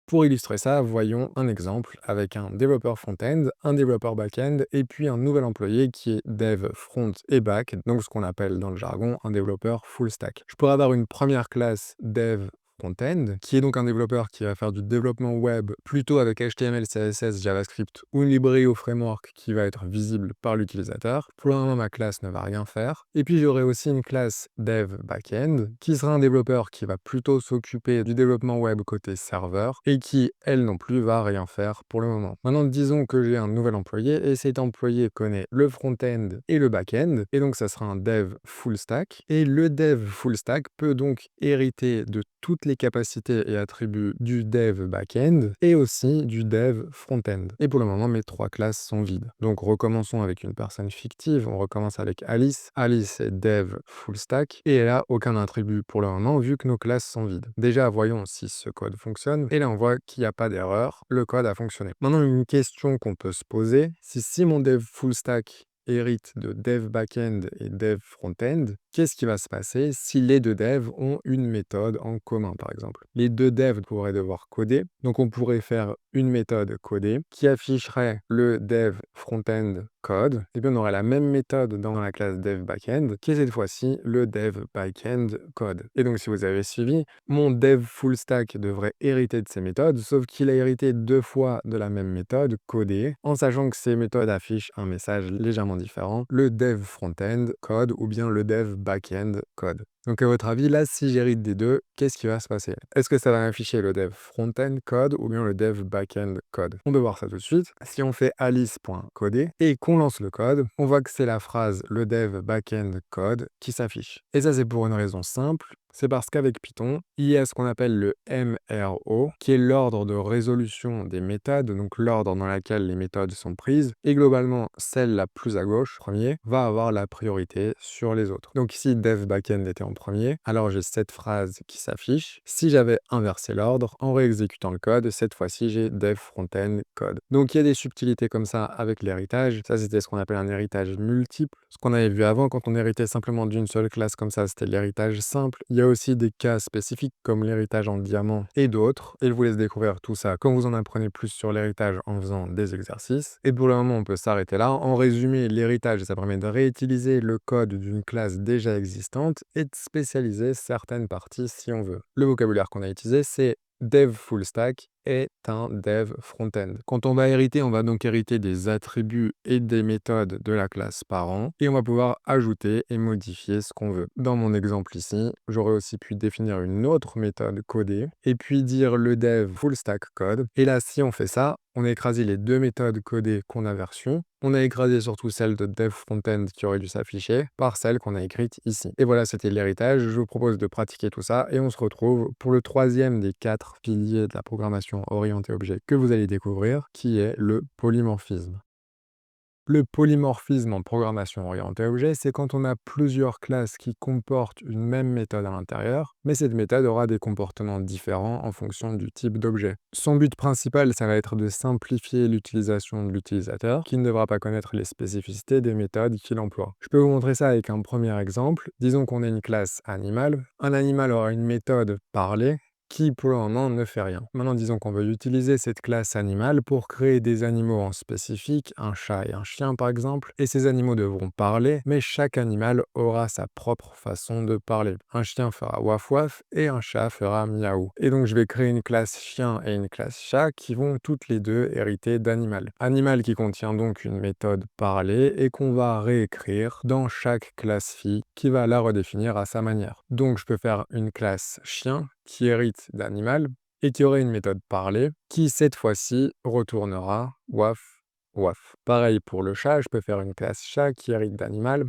Pour illustrer ça, voyons un exemple avec un développeur front-end, un développeur back-end, et puis un nouvel employé qui est dev front et back, donc ce qu'on appelle dans le jargon un développeur full stack. Je pourrais avoir une première classe dev front-end, qui est donc un développeur qui va faire du développement web plutôt avec HTML, CSS, JavaScript ou une librairie ou framework qui va être visible par l'utilisateur. Pour le moment, ma classe ne va rien faire. Et puis j'aurai aussi une classe dev backend qui sera un développeur qui va plutôt s'occuper du développement web côté serveur et qui, elle non plus, va rien faire pour le moment. Maintenant, disons que j'ai un nouvel employé et cet employé connaît le front-end et le back-end et donc ça sera un dev full stack. Et le dev full stack peut donc hériter de toutes les les capacités et attributs du dev back-end et aussi du dev front-end. Et pour le moment, mes 3 classes sont vides. Donc recommençons avec une personne fictive. On recommence avec Alice. Alice est dev full stack et elle a aucun attribut pour le moment vu que nos classes sont vides. Déjà, voyons si ce code fonctionne. Et là, on voit qu'il n'y a pas d'erreur. Le code a fonctionné. Maintenant, une question qu'on peut se poser, si mon dev full stack hérite de dev backend et dev frontend, qu'est-ce qui va se passer si les deux devs ont une méthode en commun, par exemple? Les deux devs pourraient devoir coder, donc on pourrait faire une méthode codée qui afficherait le dev front-end code, et bien on aurait la même méthode dans la classe dev backend qui est cette fois-ci le dev backend code. Et donc si vous avez suivi, mon dev full stack devrait hériter de ces méthodes, sauf qu'il a hérité 2 fois de la même méthode codée, en sachant que ces méthodes affichent un message légèrement différent, le dev front-end code ou bien le dev back-end code. Donc à votre avis, là, si j'hérite des deux, qu'est-ce qui va se passer? Est-ce que ça va afficher le dev front-end code ou bien le dev back-end code? On peut voir ça tout de suite. Si on fait alice.coder et qu'on lance le code, on voit que c'est la phrase le dev back-end code qui s'affiche. Et ça, c'est pour une raison simple. C'est parce qu'avec Python, il y a ce qu'on appelle le MRO, qui est l'ordre de résolution des méthodes, donc l'ordre dans lequel les méthodes sont prises. Et globalement, celle la plus à gauche, premier, va avoir la priorité sur les autres. Donc ici, dev backend était en premier, alors j'ai cette phrase qui s'affiche. Si j'avais inversé l'ordre, en réexécutant le code, cette fois-ci, j'ai dev frontend code. Donc il y a des subtilités comme ça avec l'héritage. Ça, c'était ce qu'on appelle un héritage multiple. Ce qu'on avait vu avant, quand on héritait simplement d'une seule classe comme ça, c'était l'héritage simple. Il y a aussi des cas spécifiques comme l'héritage en diamant et d'autres. Et je vous laisse découvrir tout ça quand vous en apprenez plus sur l'héritage en faisant des exercices. Et pour le moment, on peut s'arrêter là. En résumé, l'héritage, ça permet de réutiliser le code d'une classe déjà existante et de spécialiser certaines parties si on veut. Le vocabulaire qu'on a utilisé, c'est dev full stack est un dev front-end. Quand on va hériter, on va donc hériter des attributs et des méthodes de la classe parent et on va pouvoir ajouter et modifier ce qu'on veut. Dans mon exemple ici, j'aurais aussi pu définir une autre méthode codée et puis dire le dev full stack code. Et là, si on fait ça, on a écrasé les 2 méthodes codées qu'on a reçues. On a écrasé surtout celle de dev frontend qui aurait dû s'afficher par celle qu'on a écrite ici. Et voilà, c'était l'héritage. Je vous propose de pratiquer tout ça et on se retrouve pour le 3e des 4 piliers de la programmation orientée objet que vous allez découvrir, qui est le polymorphisme. Le polymorphisme en programmation orientée objet, c'est quand on a plusieurs classes qui comportent une même méthode à l'intérieur, mais cette méthode aura des comportements différents en fonction du type d'objet. Son but principal, ça va être de simplifier l'utilisation de l'utilisateur, qui ne devra pas connaître les spécificités des méthodes qu'il emploie. Je peux vous montrer ça avec un premier exemple. Disons qu'on a une classe animal. Un animal aura une méthode parler, qui pour le moment ne fait rien. Maintenant, disons qu'on veut utiliser cette classe animale pour créer des animaux en spécifique, un chat et un chien par exemple, et ces animaux devront parler, mais chaque animal aura sa propre façon de parler. Un chien fera waf waf et un chat fera miaou. Et donc je vais créer une classe chien et une classe chat qui vont toutes les deux hériter d'animal. Animal qui contient donc une méthode parler et qu'on va réécrire dans chaque classe fille qui va la redéfinir à sa manière. Donc je peux faire une classe chien qui hérite d'animal et qui aurait une méthode parler qui, cette fois-ci, retournera waf, waf. Pareil pour le chat, je peux faire une classe chat qui hérite d'animal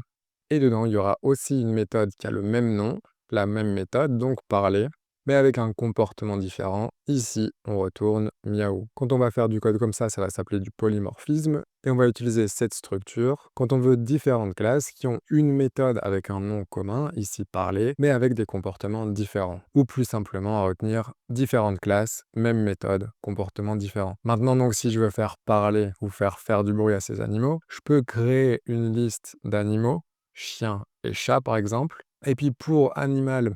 et dedans, il y aura aussi une méthode qui a le même nom, la même méthode, donc parler, mais avec un comportement différent. Ici, on retourne miaou. Quand on va faire du code comme ça va s'appeler du polymorphisme et on va utiliser cette structure quand on veut différentes classes qui ont une méthode avec un nom commun, ici parler, mais avec des comportements différents. Ou plus simplement à retenir différentes classes, même méthode, comportements différents. Maintenant donc si je veux faire parler ou faire du bruit à ces animaux, je peux créer une liste d'animaux, chien et chat par exemple, et puis pour animal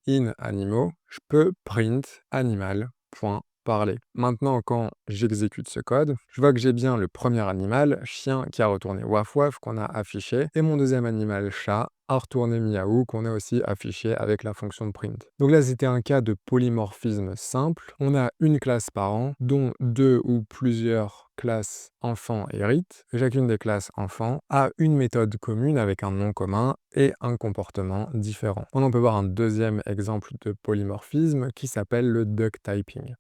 in animaux, je peux print animal.parler. Maintenant, quand j'exécute ce code, je vois que j'ai bien le premier animal, chien, qui a retourné waf waf, qu'on a affiché, et mon deuxième animal, chat, a retourné miaou, qu'on a aussi affiché avec la fonction de print. Donc là, c'était un cas de polymorphisme simple. On a une classe parent, dont 2 ou plusieurs classes enfants héritent. Chacune des classes enfants a une méthode commune avec un nom commun et un comportement différent. On peut voir un deuxième exemple de polymorphisme qui s'appelle le duck typing.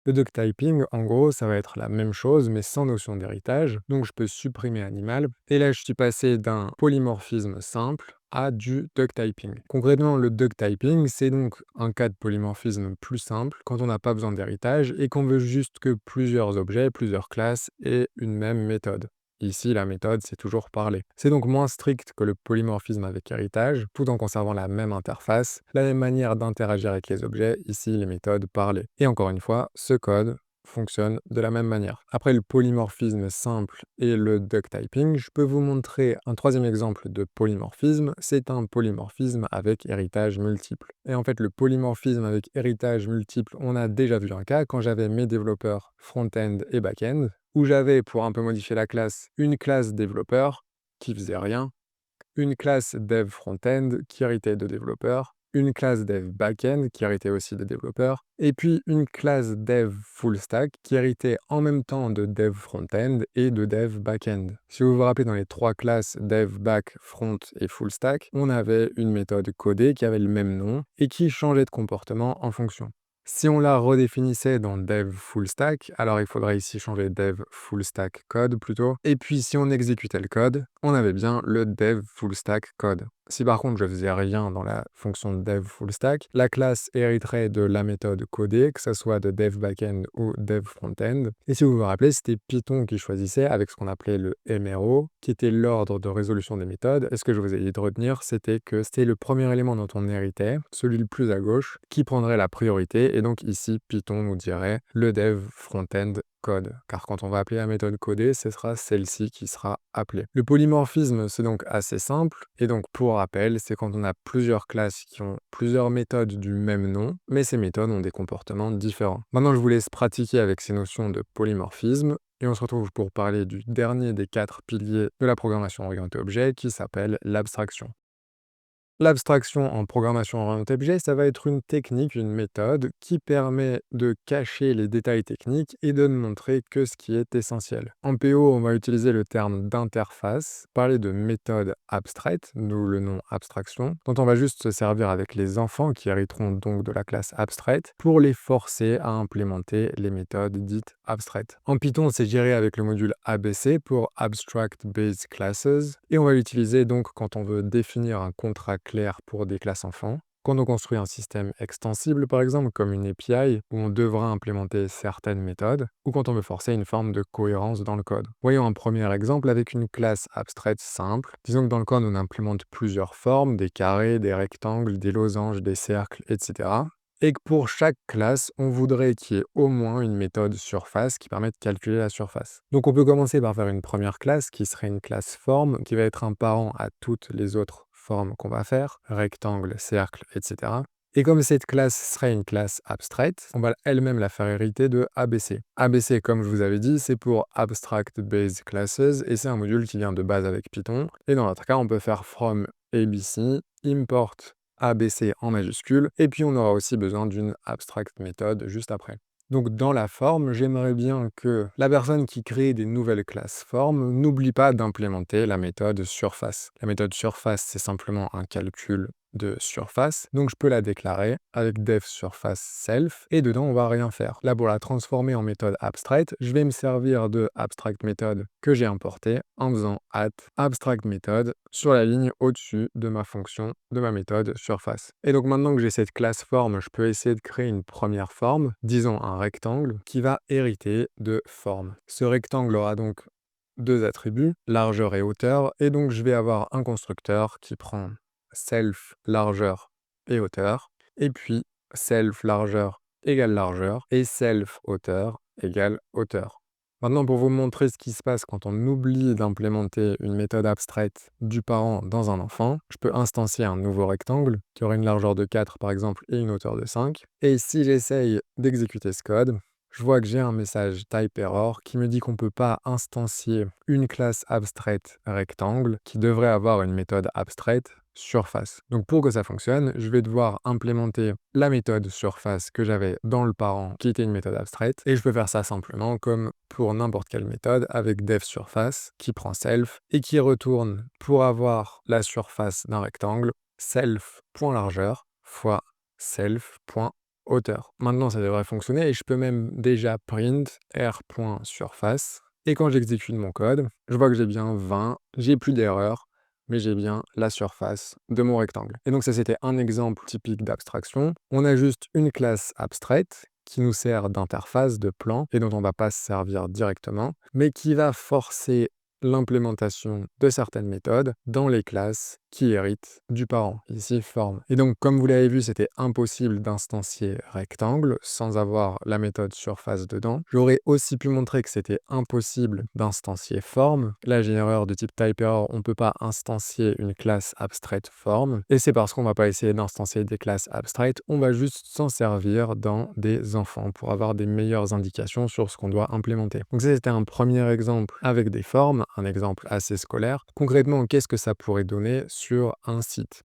Le duck typing, en gros, ça va être la même chose, mais sans notion d'héritage. Donc, je peux supprimer animal. Et là, je suis passé d'un polymorphisme simple à du duck typing. Concrètement, le duck typing, c'est donc un cas de polymorphisme plus simple quand on n'a pas besoin d'héritage et qu'on veut juste que plusieurs objets, plusieurs classes aient une même méthode. Ici, la méthode, c'est toujours parler. C'est donc moins strict que le polymorphisme avec héritage, tout en conservant la même interface, la même manière d'interagir avec les objets, ici les méthodes parler. Et encore une fois, ce code fonctionne de la même manière. Après le polymorphisme simple et le duck typing, je peux vous montrer un troisième exemple de polymorphisme, c'est un polymorphisme avec héritage multiple. Et en fait, le polymorphisme avec héritage multiple, on a déjà vu un cas quand j'avais mes développeurs front-end et back-end, où j'avais, pour un peu modifier la classe, une classe développeur qui faisait rien, une classe dev front-end qui héritait de développeur, une classe dev back-end qui héritait aussi de développeur, et puis une classe dev full stack qui héritait en même temps de dev front-end et de dev back-end. Si vous vous rappelez, dans les trois classes dev, back, front et full stack, on avait une méthode codée qui avait le même nom et qui changeait de comportement en fonction. Si on la redéfinissait dans dev full stack, alors il faudrait ici changer dev full stack code plutôt. Et puis si on exécutait le code, on avait bien le dev full stack code. Si par contre je faisais rien dans la fonction dev full stack, la classe hériterait de la méthode codée, que ce soit de dev backend ou dev frontend. Et si vous vous rappelez, c'était Python qui choisissait avec ce qu'on appelait le MRO, qui était l'ordre de résolution des méthodes. Et ce que je vous ai dit de retenir, c'était que c'était le premier élément dont on héritait, celui le plus à gauche, qui prendrait la priorité. Et donc ici, Python nous dirait le dev frontend code, car quand on va appeler la méthode codée, ce sera celle-ci qui sera appelée. Le polymorphisme, c'est donc assez simple, et donc pour rappel, c'est quand on a plusieurs classes qui ont plusieurs méthodes du même nom, mais ces méthodes ont des comportements différents. Maintenant, je vous laisse pratiquer avec ces notions de polymorphisme, et on se retrouve pour parler du dernier des 4 piliers de la programmation orientée objet, qui s'appelle l'abstraction. L'abstraction en programmation orientée objet, ça va être une technique, une méthode qui permet de cacher les détails techniques et de ne montrer que ce qui est essentiel. En PO, on va utiliser le terme d'interface, parler de méthode abstraite, d'où le nom abstraction, dont on va juste se servir avec les enfants qui hériteront donc de la classe abstraite pour les forcer à implémenter les méthodes dites abstraites. En Python, c'est géré avec le module ABC pour Abstract Base Classes, et on va l'utiliser donc quand on veut définir un contrat clair pour des classes enfants, quand on construit un système extensible par exemple, comme une API, où on devra implémenter certaines méthodes, ou quand on veut forcer une forme de cohérence dans le code. Voyons un premier exemple avec une classe abstraite simple. Disons que dans le code, on implémente plusieurs formes, des carrés, des rectangles, des losanges, des cercles, etc. Et que pour chaque classe, on voudrait qu'il y ait au moins une méthode surface qui permet de calculer la surface. Donc on peut commencer par faire une première classe qui serait une classe forme, qui va être un parent à toutes les autres formes qu'on va faire, rectangle, cercle, etc. Et comme cette classe serait une classe abstraite, on va elle-même la faire hériter de ABC. ABC, comme je vous avais dit, c'est pour Abstract Base Classes, et c'est un module qui vient de base avec Python. Et dans notre cas, on peut faire from ABC, import ABC en majuscule, et puis on aura aussi besoin d'une abstract méthode juste après. Donc dans la forme, j'aimerais bien que la personne qui crée des nouvelles classes formes n'oublie pas d'implémenter la méthode surface. La méthode surface, c'est simplement un calcul de surface, donc je peux la déclarer avec def surface self, et dedans on va rien faire. Là, pour la transformer en méthode abstraite, je vais me servir de abstract méthode que j'ai importée en faisant at abstract méthode sur la ligne au-dessus de ma fonction, de ma méthode surface. Et donc maintenant que j'ai cette classe forme, je peux essayer de créer une première forme, disons un rectangle, qui va hériter de forme. Ce rectangle aura donc deux attributs, largeur et hauteur, et donc je vais avoir un constructeur qui prend self largeur et hauteur, et puis self largeur égale largeur, et self hauteur égale hauteur. Maintenant, pour vous montrer ce qui se passe quand on oublie d'implémenter une méthode abstraite du parent dans un enfant, je peux instancier un nouveau rectangle qui aura une largeur de 4 par exemple et une hauteur de 5. Et si j'essaye d'exécuter ce code, je vois que j'ai un message type error qui me dit qu'on ne peut pas instancier une classe abstraite rectangle qui devrait avoir une méthode abstraite surface. Donc pour que ça fonctionne, je vais devoir implémenter la méthode surface que j'avais dans le parent qui était une méthode abstraite, et je peux faire ça simplement comme pour n'importe quelle méthode avec def surface qui prend self et qui retourne pour avoir la surface d'un rectangle self.largeur fois self.hauteur. hauteur. Maintenant, ça devrait fonctionner et je peux même déjà print r.surface. Et quand j'exécute mon code, je vois que j'ai bien 20, j'ai plus d'erreur, mais j'ai bien la surface de mon rectangle. Et donc ça, c'était un exemple typique d'abstraction. On a juste une classe abstraite qui nous sert d'interface, de plan, et dont on ne va pas se servir directement, mais qui va forcer l'implémentation de certaines méthodes dans les classes qui héritent du parent, ici forme. Et donc, comme vous l'avez vu, c'était impossible d'instancier rectangle sans avoir la méthode surface dedans. J'aurais aussi pu montrer que c'était impossible d'instancier forme. Là, j'ai une erreur de type type-error, on ne peut pas instancier une classe abstraite forme, et c'est parce qu'on ne va pas essayer d'instancier des classes abstraites, on va juste s'en servir dans des enfants pour avoir des meilleures indications sur ce qu'on doit implémenter. Donc ça, c'était un premier exemple avec des formes, un exemple assez scolaire. Concrètement, qu'est-ce que ça pourrait donner sur un site?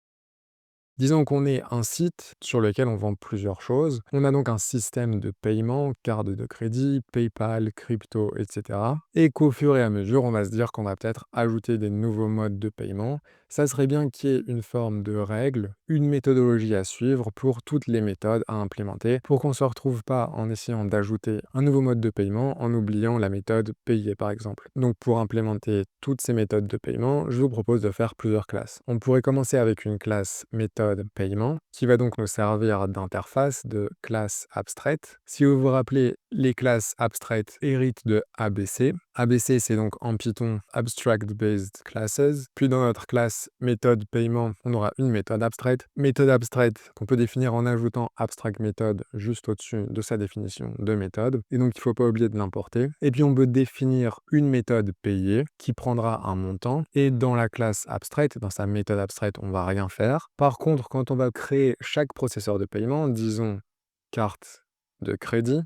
Disons qu'on est un site sur lequel on vend plusieurs choses. On a donc un système de paiement, carte de crédit, PayPal, crypto, etc. Et qu'au fur et à mesure, on va se dire qu'on va peut-être ajouter des nouveaux modes de paiement. Ça serait bien qu'il y ait une forme de règle, une méthodologie à suivre pour toutes les méthodes à implémenter, pour qu'on ne se retrouve pas en essayant d'ajouter un nouveau mode de paiement en oubliant la méthode payer par exemple. Donc pour implémenter toutes ces méthodes de paiement, je vous propose de faire plusieurs classes. On pourrait commencer avec une classe méthode paiement qui va donc nous servir d'interface de classe abstraite. Si vous vous rappelez, les classes abstraites héritent de ABC. ABC, c'est donc en Python Abstract Based Classes. Puis dans notre classe méthode paiement, on aura une méthode abstraite. Méthode abstraite qu'on peut définir en ajoutant abstract method juste au-dessus de sa définition de méthode. Et donc, il ne faut pas oublier de l'importer. Et puis, on peut définir une méthode payée qui prendra un montant. Et dans la classe abstraite, dans sa méthode abstraite, on ne va rien faire. Par contre, quand on va créer chaque processeur de paiement, disons carte de crédit,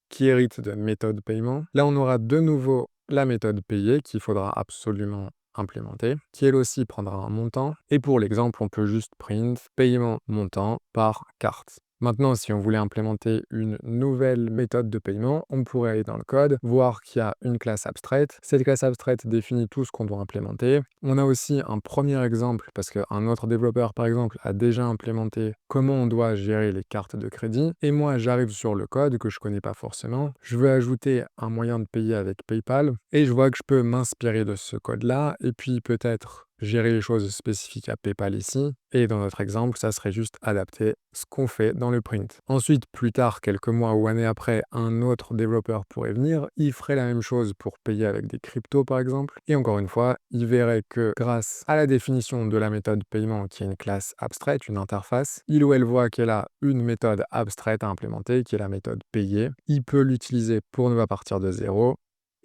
qui hérite de méthode paiement, là, on aura de nouveau la méthode payée qu'il faudra absolument implémenter, qui elle aussi prendra un montant. Et pour l'exemple, on peut juste print paiement montant par carte. Maintenant, si on voulait implémenter une nouvelle méthode de paiement, on pourrait aller dans le code, voir qu'il y a une classe abstraite. Cette classe abstraite définit tout ce qu'on doit implémenter. On a aussi un premier exemple, parce qu'un autre développeur, par exemple, a déjà implémenté comment on doit gérer les cartes de crédit. Et moi, j'arrive sur le code que je ne connais pas forcément. Je veux ajouter un moyen de payer avec PayPal. Et je vois que je peux m'inspirer de ce code-là. Et puis peut-être gérer les choses spécifiques à PayPal ici. Et dans notre exemple, ça serait juste adapter ce qu'on fait dans le print. Ensuite, plus tard, quelques mois ou années après, un autre développeur pourrait venir, il ferait la même chose pour payer avec des cryptos par exemple. Et encore une fois, il verrait que grâce à la définition de la méthode paiement qui est une classe abstraite, une interface, il ou elle voit qu'elle a une méthode abstraite à implémenter, qui est la méthode payer. Il peut l'utiliser pour ne pas partir de zéro.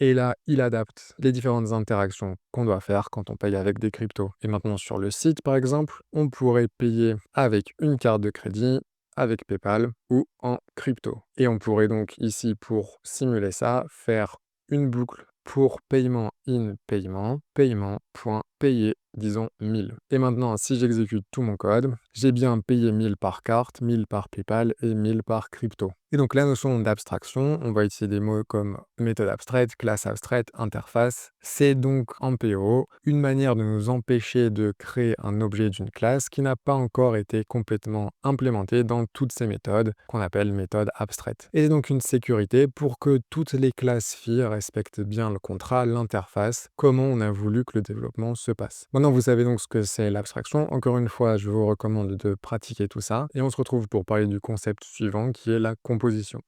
Et là, il adapte les différentes interactions qu'on doit faire quand on paye avec des cryptos. Et maintenant, sur le site, par exemple, on pourrait payer avec une carte de crédit, avec PayPal ou en crypto. Et on pourrait donc ici, pour simuler ça, faire une boucle pour paiement in paiement, paiement.payer, disons 1000. Et maintenant, si j'exécute tout mon code, j'ai bien payé 1000 par carte, 1000 par PayPal et 1000 par crypto. Et donc la notion d'abstraction, on va utiliser des mots comme méthode abstraite, classe abstraite, interface. C'est donc en PO une manière de nous empêcher de créer un objet d'une classe qui n'a pas encore été complètement implémenté dans toutes ces méthodes qu'on appelle méthodes abstraites. Et c'est donc une sécurité pour que toutes les classes filles respectent bien le contrat, l'interface, comment on a voulu que le développement se passe. Maintenant, vous savez donc ce que c'est l'abstraction. Encore une fois, je vous recommande de pratiquer tout ça. Et on se retrouve pour parler du concept suivant qui est la composition.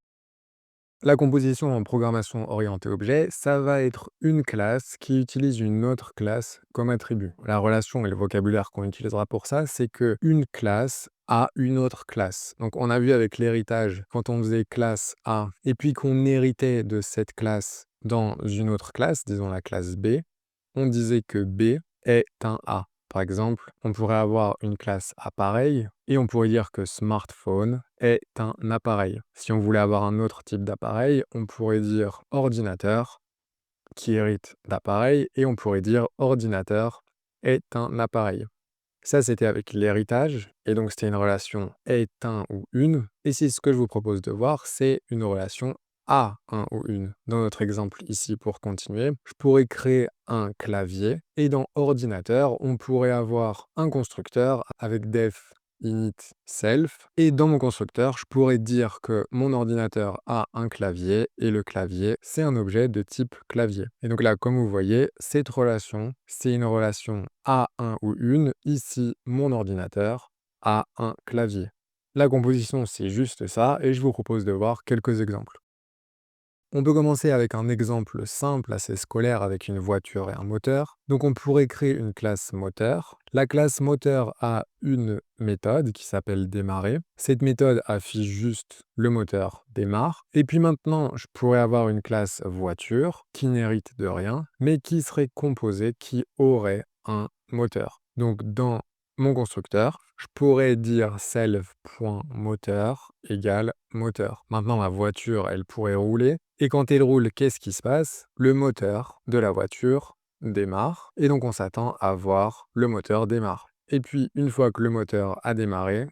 La composition en programmation orientée objet, ça va être une classe qui utilise une autre classe comme attribut. La relation et le vocabulaire qu'on utilisera pour ça, c'est que une classe a une autre classe. Donc on a vu avec l'héritage, quand on faisait classe A, et puis qu'on héritait de cette classe dans une autre classe, disons la classe B, on disait que B est un A. Par exemple, on pourrait avoir une classe appareil et on pourrait dire que smartphone est un appareil. Si on voulait avoir un autre type d'appareil, on pourrait dire ordinateur qui hérite d'appareil et on pourrait dire ordinateur est un appareil. Ça, c'était avec l'héritage, et donc c'était une relation est un ou une. Et c'est ce que je vous propose de voir, c'est une relation à un ou une. Dans notre exemple ici, pour continuer, je pourrais créer un clavier, et dans ordinateur, on pourrait avoir un constructeur avec def init self. Et dans mon constructeur, je pourrais dire que mon ordinateur a un clavier et le clavier, c'est un objet de type clavier. Et donc là, comme vous voyez, cette relation, c'est une relation à un ou une. Ici, mon ordinateur a un clavier. La composition, c'est juste ça, et je vous propose de voir quelques exemples. On peut commencer avec un exemple simple, assez scolaire, avec une voiture et un moteur. Donc on pourrait créer une classe moteur. La classe moteur a une méthode qui s'appelle démarrer. Cette méthode affiche juste le moteur démarre. Et puis maintenant, je pourrais avoir une classe voiture qui n'hérite de rien, mais qui serait composée, qui aurait un moteur. Donc dans mon constructeur, je pourrais dire self.moteur égale moteur. Maintenant, ma voiture, elle pourrait rouler. Et quand elle roule, qu'est-ce qui se passe? Le moteur de la voiture démarre. Et donc, on s'attend à voir le moteur démarre. Et puis, une fois que le moteur a démarré,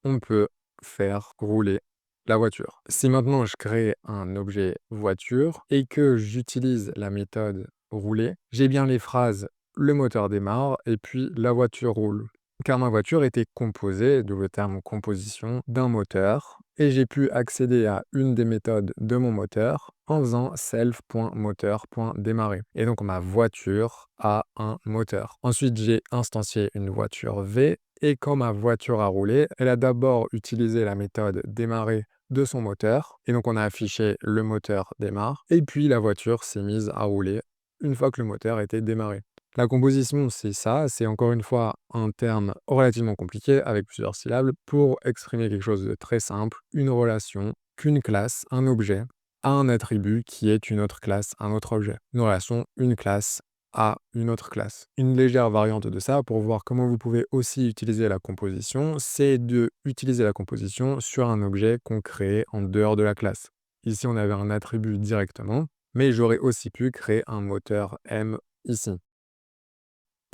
on peut faire rouler la voiture. Si maintenant je crée un objet voiture et que j'utilise la méthode rouler, j'ai bien les phrases le moteur démarre et puis la voiture roule. Car ma voiture était composée, d'où le terme composition, d'un moteur, et j'ai pu accéder à une des méthodes de mon moteur en faisant self.moteur.démarrer. Et donc ma voiture a un moteur. Ensuite, j'ai instancié une voiture V, et quand ma voiture a roulé, elle a d'abord utilisé la méthode démarrer de son moteur, et donc on a affiché le moteur démarre, et puis la voiture s'est mise à rouler une fois que le moteur était démarré. La composition, c'est ça, c'est encore une fois un terme relativement compliqué avec plusieurs syllabes pour exprimer quelque chose de très simple, une relation qu'une classe, un objet, a un attribut qui est une autre classe, un autre objet. Une relation, une classe à une autre classe. Une légère variante de ça pour voir comment vous pouvez aussi utiliser la composition, c'est de utiliser la composition sur un objet qu'on crée en dehors de la classe. Ici, on avait un attribut directement, mais j'aurais aussi pu créer un moteur M ici.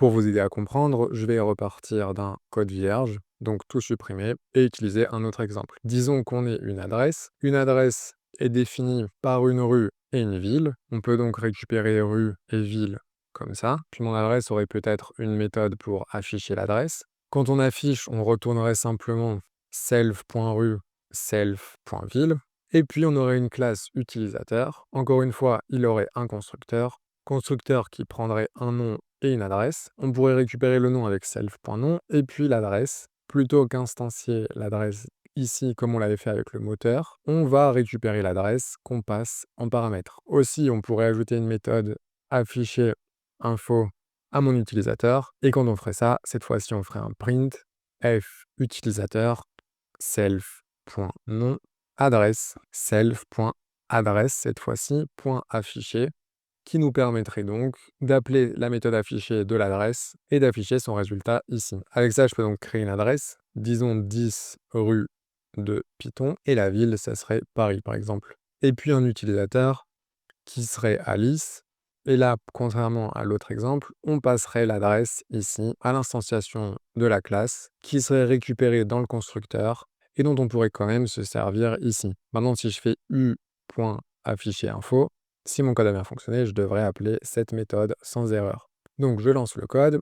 Pour vous aider à comprendre, je vais repartir d'un code vierge, donc tout supprimer, et utiliser un autre exemple. Disons qu'on ait une adresse. Une adresse est définie par une rue et une ville. On peut donc récupérer rue et ville comme ça. Puis mon adresse aurait peut-être une méthode pour afficher l'adresse. Quand on affiche, on retournerait simplement self.rue, self.ville. Et puis on aurait une classe utilisateur. Encore une fois, il aurait un constructeur qui prendrait un nom et une adresse. On pourrait récupérer le nom avec self.nom et puis l'adresse. Plutôt qu'instancier l'adresse ici comme on l'avait fait avec le moteur, on va récupérer l'adresse qu'on passe en paramètre. Aussi, on pourrait ajouter une méthode afficher info à mon utilisateur. Et quand on ferait ça, cette fois-ci, on ferait un print f utilisateur self.nom adresse self.adresse cette fois-ci point affiché qui nous permettrait donc d'appeler la méthode affichée de l'adresse et d'afficher son résultat ici. Avec ça, je peux donc créer une adresse, disons 10 rue de Python, et la ville, ça serait Paris par exemple. Et puis un utilisateur qui serait Alice, et là, contrairement à l'autre exemple, on passerait l'adresse ici à l'instanciation de la classe qui serait récupérée dans le constructeur et dont on pourrait quand même se servir ici. Maintenant, si je fais u.afficher info, si mon code a bien fonctionné, je devrais appeler cette méthode sans erreur. Donc je lance le code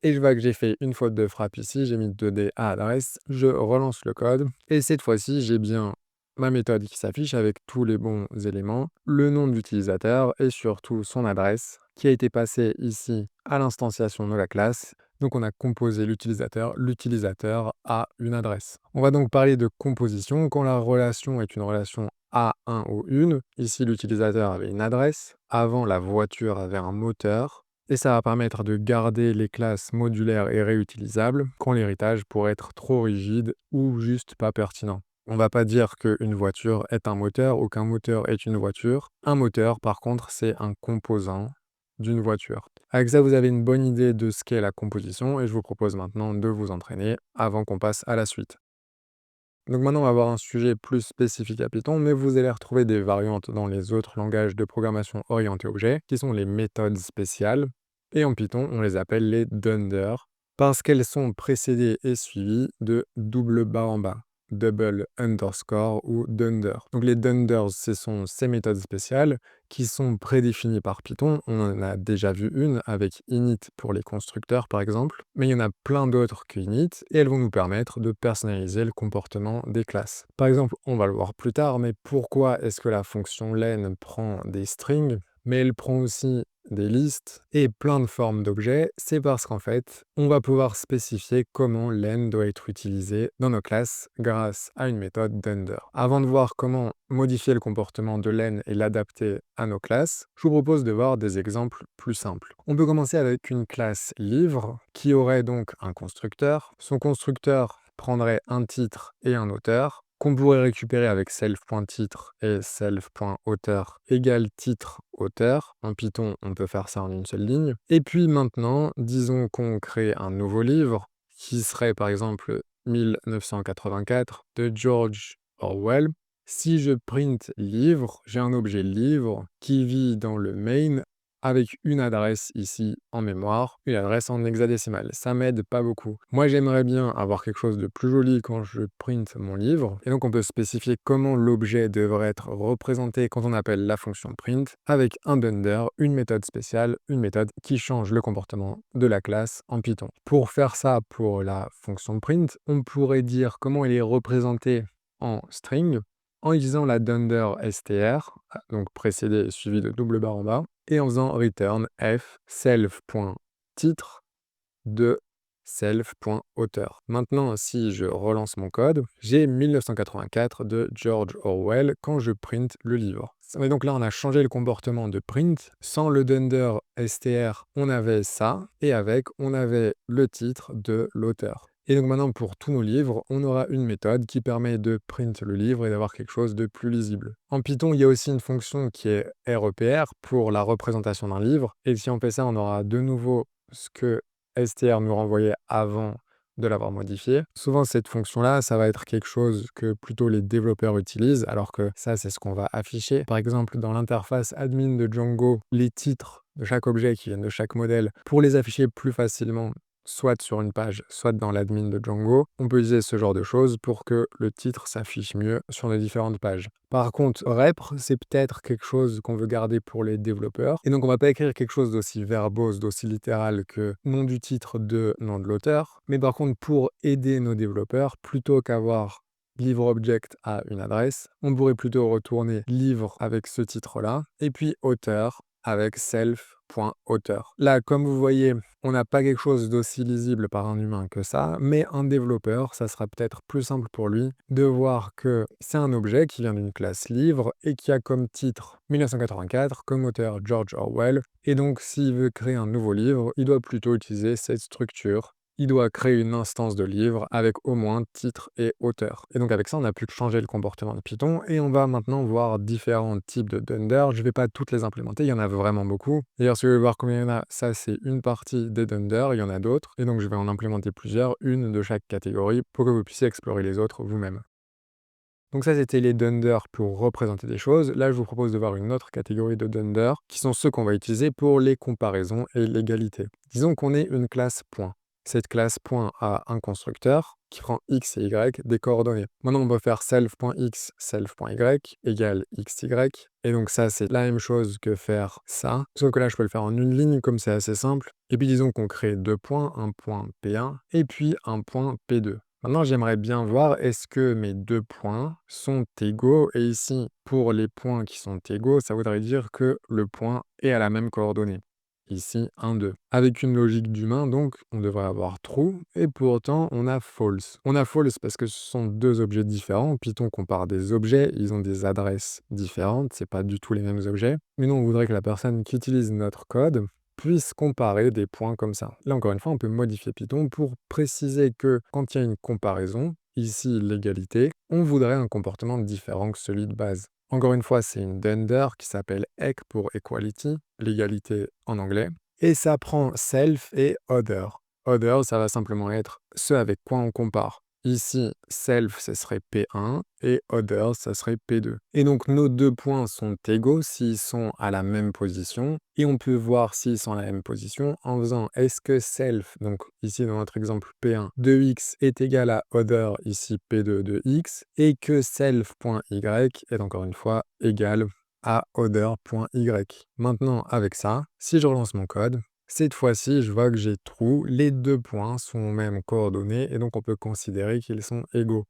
et je vois que j'ai fait une faute de frappe ici, j'ai mis 2D à adresse, je relance le code et cette fois-ci j'ai bien ma méthode qui s'affiche avec tous les bons éléments, le nom de l'utilisateur et surtout son adresse qui a été passée ici à l'instanciation de la classe. Donc on a composé l'utilisateur a une adresse. On va donc parler de composition quand la relation est une relation à un ou une. Ici l'utilisateur avait une adresse, avant la voiture avait un moteur, et ça va permettre de garder les classes modulaires et réutilisables quand l'héritage pourrait être trop rigide ou juste pas pertinent. On va pas dire qu'une voiture est un moteur ou qu'un moteur est une voiture. Un moteur, par contre, c'est un composant d'une voiture. Avec ça, vous avez une bonne idée de ce qu'est la composition et je vous propose maintenant de vous entraîner avant qu'on passe à la suite. Donc maintenant, on va voir un sujet plus spécifique à Python, mais vous allez retrouver des variantes dans les autres langages de programmation orientée objet, qui sont les méthodes spéciales. Et en Python, on les appelle les dunder, parce qu'elles sont précédées et suivies de double barre en bas. double underscore ou dunder. Donc les dunders, ce sont ces méthodes spéciales qui sont prédéfinies par Python. On en a déjà vu une avec init pour les constructeurs par exemple, mais il y en a plein d'autres que init et elles vont nous permettre de personnaliser le comportement des classes. Par exemple, on va le voir plus tard, mais pourquoi est-ce que la fonction len prend des strings, mais elle prend aussi des listes et plein de formes d'objets? C'est parce qu'en fait, on va pouvoir spécifier comment len doit être utilisé dans nos classes grâce à une méthode dunder. Avant de voir comment modifier le comportement de len et l'adapter à nos classes, je vous propose de voir des exemples plus simples. On peut commencer avec une classe livre qui aurait donc un constructeur. Son constructeur prendrait un titre et un auteur, qu'on pourrait récupérer avec self.titre et self.auteur égale titre-auteur. En Python, on peut faire ça en une seule ligne. Et puis maintenant, disons qu'on crée un nouveau livre qui serait par exemple 1984 de George Orwell. Si je print livre, j'ai un objet livre qui vit dans le main avec une adresse ici en mémoire, une adresse en hexadécimal. Ça m'aide pas beaucoup. Moi, j'aimerais bien avoir quelque chose de plus joli quand je print mon livre. Et donc, on peut spécifier comment l'objet devrait être représenté quand on appelle la fonction print avec un dunder, une méthode spéciale, une méthode qui change le comportement de la classe en Python. Pour faire ça pour la fonction print, on pourrait dire comment elle est représentée en string en utilisant la dunder str, donc précédé et suivi de double barre en bas, et en faisant return f self.titre de self.auteur. Maintenant, si je relance mon code, j'ai 1984 de George Orwell quand je print le livre. Et donc là, on a changé le comportement de print. Sans le dunder str, on avait ça, et avec, on avait le titre de l'auteur. Et donc maintenant, pour tous nos livres, on aura une méthode qui permet de print le livre et d'avoir quelque chose de plus lisible. En Python, il y a aussi une fonction qui est REPR pour la représentation d'un livre. Et si on fait ça, on aura de nouveau ce que str nous renvoyait avant de l'avoir modifié. Souvent, cette fonction-là, ça va être quelque chose que plutôt les développeurs utilisent, alors que ça, c'est ce qu'on va afficher. Par exemple, dans l'interface admin de Django, les titres de chaque objet qui viennent de chaque modèle, pour les afficher plus facilement, soit sur une page, soit dans l'admin de Django, on peut utiliser ce genre de choses pour que le titre s'affiche mieux sur les différentes pages. Par contre, repr, c'est peut-être quelque chose qu'on veut garder pour les développeurs, et donc on va pas écrire quelque chose d'aussi verbose, d'aussi littéral que nom du titre de nom de l'auteur, mais par contre pour aider nos développeurs, plutôt qu'avoir livre object à une adresse, on pourrait plutôt retourner livre avec ce titre-là, et puis auteur avec self.auteur. Là, comme vous voyez, on n'a pas quelque chose d'aussi lisible par un humain que ça, mais un développeur, ça sera peut-être plus simple pour lui de voir que c'est un objet qui vient d'une classe livre et qui a comme titre 1984, comme auteur George Orwell, et donc s'il veut créer un nouveau livre, il doit plutôt utiliser cette structure. Il doit créer une instance de livre avec au moins titre et auteur. Et donc avec ça, on n'a plus que changer le comportement de Python et on va maintenant voir différents types de dunder. Je ne vais pas toutes les implémenter, il y en a vraiment beaucoup. D'ailleurs, si vous voulez voir combien il y en a, ça c'est une partie des dunder, il y en a d'autres. Et donc je vais en implémenter plusieurs, une de chaque catégorie, pour que vous puissiez explorer les autres vous-même. Donc ça, c'était les dunder pour représenter des choses. Là, je vous propose de voir une autre catégorie de dunder, qui sont ceux qu'on va utiliser pour les comparaisons et l'égalité. Disons qu'on est une classe point. Cette classe point a un constructeur qui prend x et y des coordonnées. Maintenant, on peut faire self.x, self.y égale xy. Et donc ça, c'est la même chose que faire ça. Sauf que là, je peux le faire en une ligne, comme c'est assez simple. Et puis disons qu'on crée deux points, un point P1 et puis un point P2. Maintenant, j'aimerais bien voir est-ce que mes deux points sont égaux. Et ici, pour les points qui sont égaux, ça voudrait dire que le point est à la même coordonnée. Ici, 1, 2. Avec une logique d'humain, donc, on devrait avoir true, et pourtant, on a false. On a false parce que ce sont deux objets différents. Python compare des objets, ils ont des adresses différentes, c'est pas du tout les mêmes objets. Mais nous, on voudrait que la personne qui utilise notre code puisse comparer des points comme ça. Là, encore une fois, on peut modifier Python pour préciser que quand il y a une comparaison, ici l'égalité, on voudrait un comportement différent que celui de base. Encore une fois, c'est une dunder qui s'appelle EQ pour equality, l'égalité en anglais, et ça prend self et other. Other, ça va simplement être ce avec quoi on compare. Ici, self, ce serait P1 et others, ça serait P2. Et donc, nos 2 points sont égaux s'ils sont à la même position et on peut voir s'ils sont à la même position en faisant est-ce que self, donc ici dans notre exemple P1 de x est égal à other, ici P2 de x, et que self.y est encore une fois égal à other.y. Maintenant, avec ça, si je relance mon code, cette fois-ci, je vois que j'ai true, les 2 points sont aux mêmes coordonnées et donc on peut considérer qu'ils sont égaux.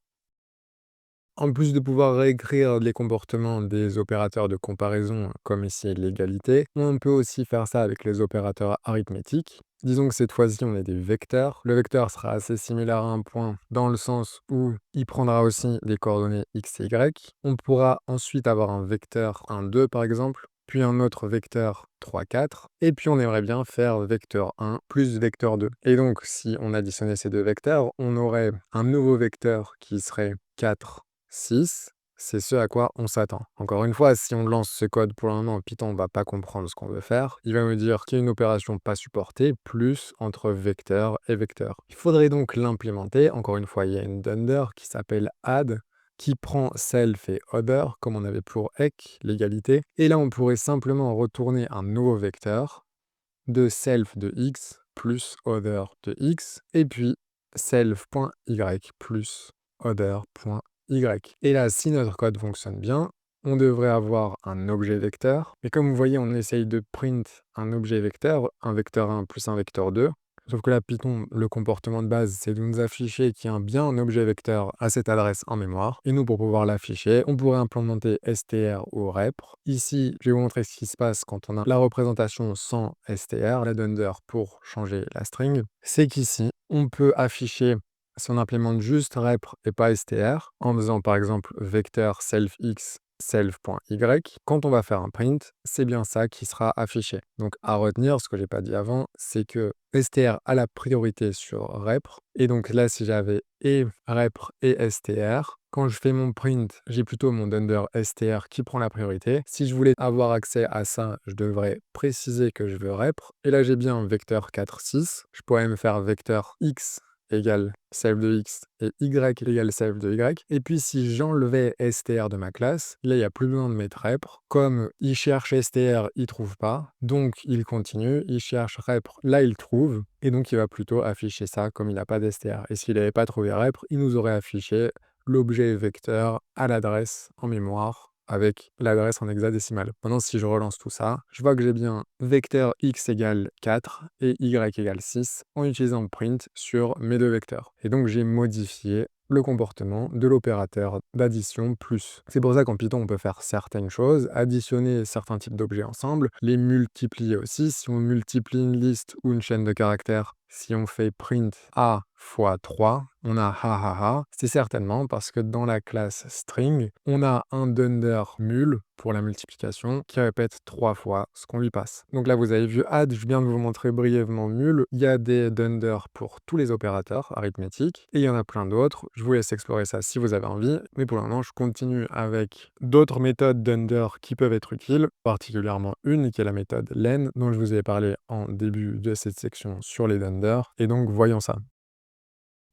En plus de pouvoir réécrire les comportements des opérateurs de comparaison, comme ici l'égalité, on peut aussi faire ça avec les opérateurs arithmétiques. Disons que cette fois-ci, on a des vecteurs. Le vecteur sera assez similaire à un point dans le sens où il prendra aussi les coordonnées x et y. On pourra ensuite avoir un vecteur 1, 2 par exemple, puis un autre vecteur 3, 4, et puis on aimerait bien faire vecteur 1 plus vecteur 2. Et donc, si on additionnait ces deux vecteurs, on aurait un nouveau vecteur qui serait 4, 6, c'est ce à quoi on s'attend. Encore une fois, si on lance ce code pour le moment, Python ne va pas comprendre ce qu'on veut faire. Il va me dire qu'il y a une opération pas supportée, plus entre vecteur et vecteur. Il faudrait donc l'implémenter. Encore une fois, il y a une dunder qui s'appelle add, qui prend self et other, comme on avait pour ec, l'égalité. Et là, on pourrait simplement retourner un nouveau vecteur de self de x plus other de x, et puis self.y plus other.y. Et là, si notre code fonctionne bien, on devrait avoir un objet vecteur. Mais comme vous voyez, on essaye de print un objet vecteur, un vecteur 1 plus un vecteur 2. Sauf que là, Python, le comportement de base, c'est de nous afficher qu'il y a bien un objet vecteur à cette adresse en mémoire. Et nous, pour pouvoir l'afficher, on pourrait implémenter str ou repr. Ici, je vais vous montrer ce qui se passe quand on a la représentation sans str, la dunder pour changer la string. C'est qu'ici, on peut afficher, si on implémente juste repr et pas str, en faisant par exemple vecteur self_x self.y, quand on va faire un print, c'est bien ça qui sera affiché. Donc à retenir, ce que j'ai pas dit avant, c'est que str a la priorité sur repr. Et donc là, si j'avais et repr et str, quand je fais mon print, j'ai plutôt mon dunder str qui prend la priorité. Si je voulais avoir accès à ça, je devrais préciser que je veux repr. Et là, j'ai bien un vecteur 4, 6. Je pourrais me faire vecteur x égale self de x et y égale self de y. Et puis si j'enlevais str de ma classe, là il n'y a plus besoin de mettre repr. Comme il cherche str, il trouve pas, donc il continue, il cherche repr, là il trouve, et donc il va plutôt afficher ça comme il n'a pas d'str. Et s'il n'avait pas trouvé repr, il nous aurait affiché l'objet vecteur à l'adresse en mémoire avec l'adresse en hexadécimal. Maintenant, si je relance tout ça, je vois que j'ai bien vecteur x égale 4 et y égale 6 en utilisant print sur mes deux vecteurs. Et donc, j'ai modifié le comportement de l'opérateur d'addition plus. C'est pour ça qu'en Python, on peut faire certaines choses, additionner certains types d'objets ensemble, les multiplier aussi. Si on multiplie une liste ou une chaîne de caractères, si on fait print a fois 3, on a ha ha ha, c'est certainement parce que dans la classe string, on a un dunder mul pour la multiplication qui répète 3 fois ce qu'on lui passe. Donc là, vous avez vu add, je viens de vous montrer brièvement mul. Il y a des dunder pour tous les opérateurs arithmétiques et il y en a plein d'autres. Je vous laisse explorer ça si vous avez envie, mais pour le moment, je continue avec d'autres méthodes dunder qui peuvent être utiles, particulièrement une qui est la méthode len dont je vous ai parlé en début de cette section sur les dunder. Et donc, voyons ça.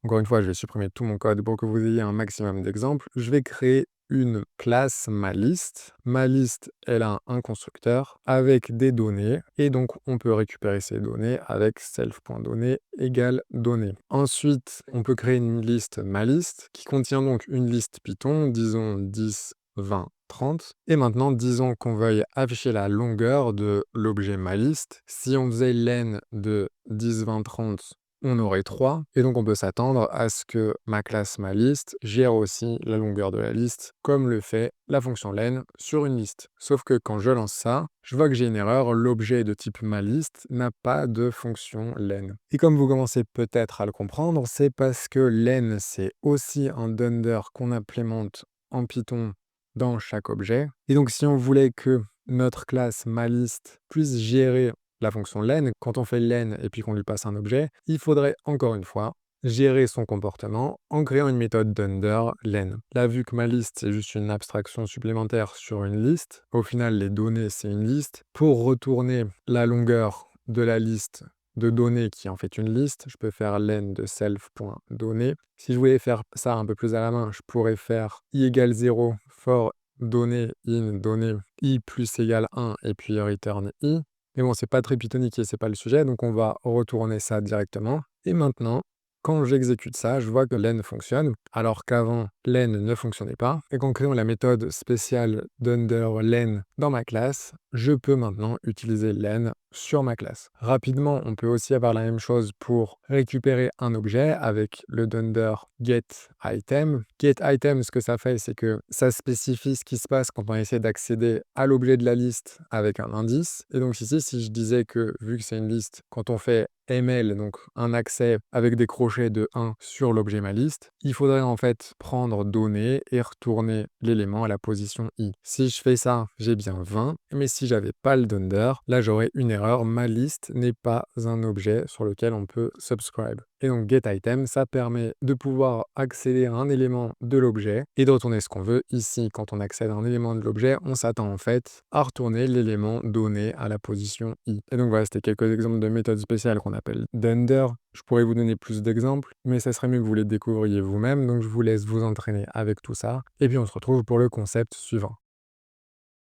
Encore une fois, je vais supprimer tout mon code pour que vous ayez un maximum d'exemples. Je vais créer une classe malist. Malist, elle a un constructeur avec des données et donc on peut récupérer ces données avec self.données égale données. Ensuite, on peut créer une liste malist qui contient donc une liste Python, disons 10, 20, 30. Et maintenant, disons qu'on veuille afficher la longueur de l'objet malist. Si on faisait len de 10, 20, 30, on aurait 3, et donc on peut s'attendre à ce que ma classe malist gère aussi la longueur de la liste, comme le fait la fonction len sur une liste. Sauf que quand je lance ça, je vois que j'ai une erreur, l'objet de type malist n'a pas de fonction len. Et comme vous commencez peut-être à le comprendre, c'est parce que len, c'est aussi un dunder qu'on implémente en Python dans chaque objet. Et donc si on voulait que notre classe malist puisse gérer la fonction len, quand on fait len et puis qu'on lui passe un objet, il faudrait encore une fois gérer son comportement en créant une méthode dunder len. Là, vu que ma liste c'est juste une abstraction supplémentaire sur une liste, au final les données c'est une liste, pour retourner la longueur de la liste de données qui est en fait une liste, je peux faire len de self.données. Si je voulais faire ça un peu plus à la main, je pourrais faire i égale 0 for données in données i plus égale 1 et puis return i. Mais bon, c'est pas très pythonique et c'est pas le sujet, donc on va retourner ça directement. Et maintenant, quand j'exécute ça, je vois que len fonctionne, alors qu'avant, len ne fonctionnait pas. Et qu'en créant la méthode spéciale d'underLen dans ma classe, je peux maintenant utiliser len sur ma classe. Rapidement, on peut aussi avoir la même chose pour récupérer un objet avec le dunder getItem. GetItem, ce que ça fait, c'est que ça spécifie ce qui se passe quand on essaie d'accéder à l'objet de la liste avec un indice. Et donc ici, si je disais que, vu que c'est une liste, quand on fait ml, donc un accès avec des crochets de 1 sur l'objet ma liste, il faudrait en fait prendre données et retourner l'élément à la position i. Si je fais ça, j'ai bien 20, mais si j'avais pas le dunder, là j'aurais une erreur, ma liste n'est pas un objet sur lequel on peut subscribe. Et donc getItem, ça permet de pouvoir accéder à un élément de l'objet et de retourner ce qu'on veut. Ici, quand on accède à un élément de l'objet, on s'attend en fait à retourner l'élément donné à la position i. Et donc voilà, c'était quelques exemples de méthodes spéciales qu'on appelle dunder. Je pourrais vous donner plus d'exemples, mais ça serait mieux que vous les découvriez vous-même, donc je vous laisse vous entraîner avec tout ça. Et puis on se retrouve pour le concept suivant.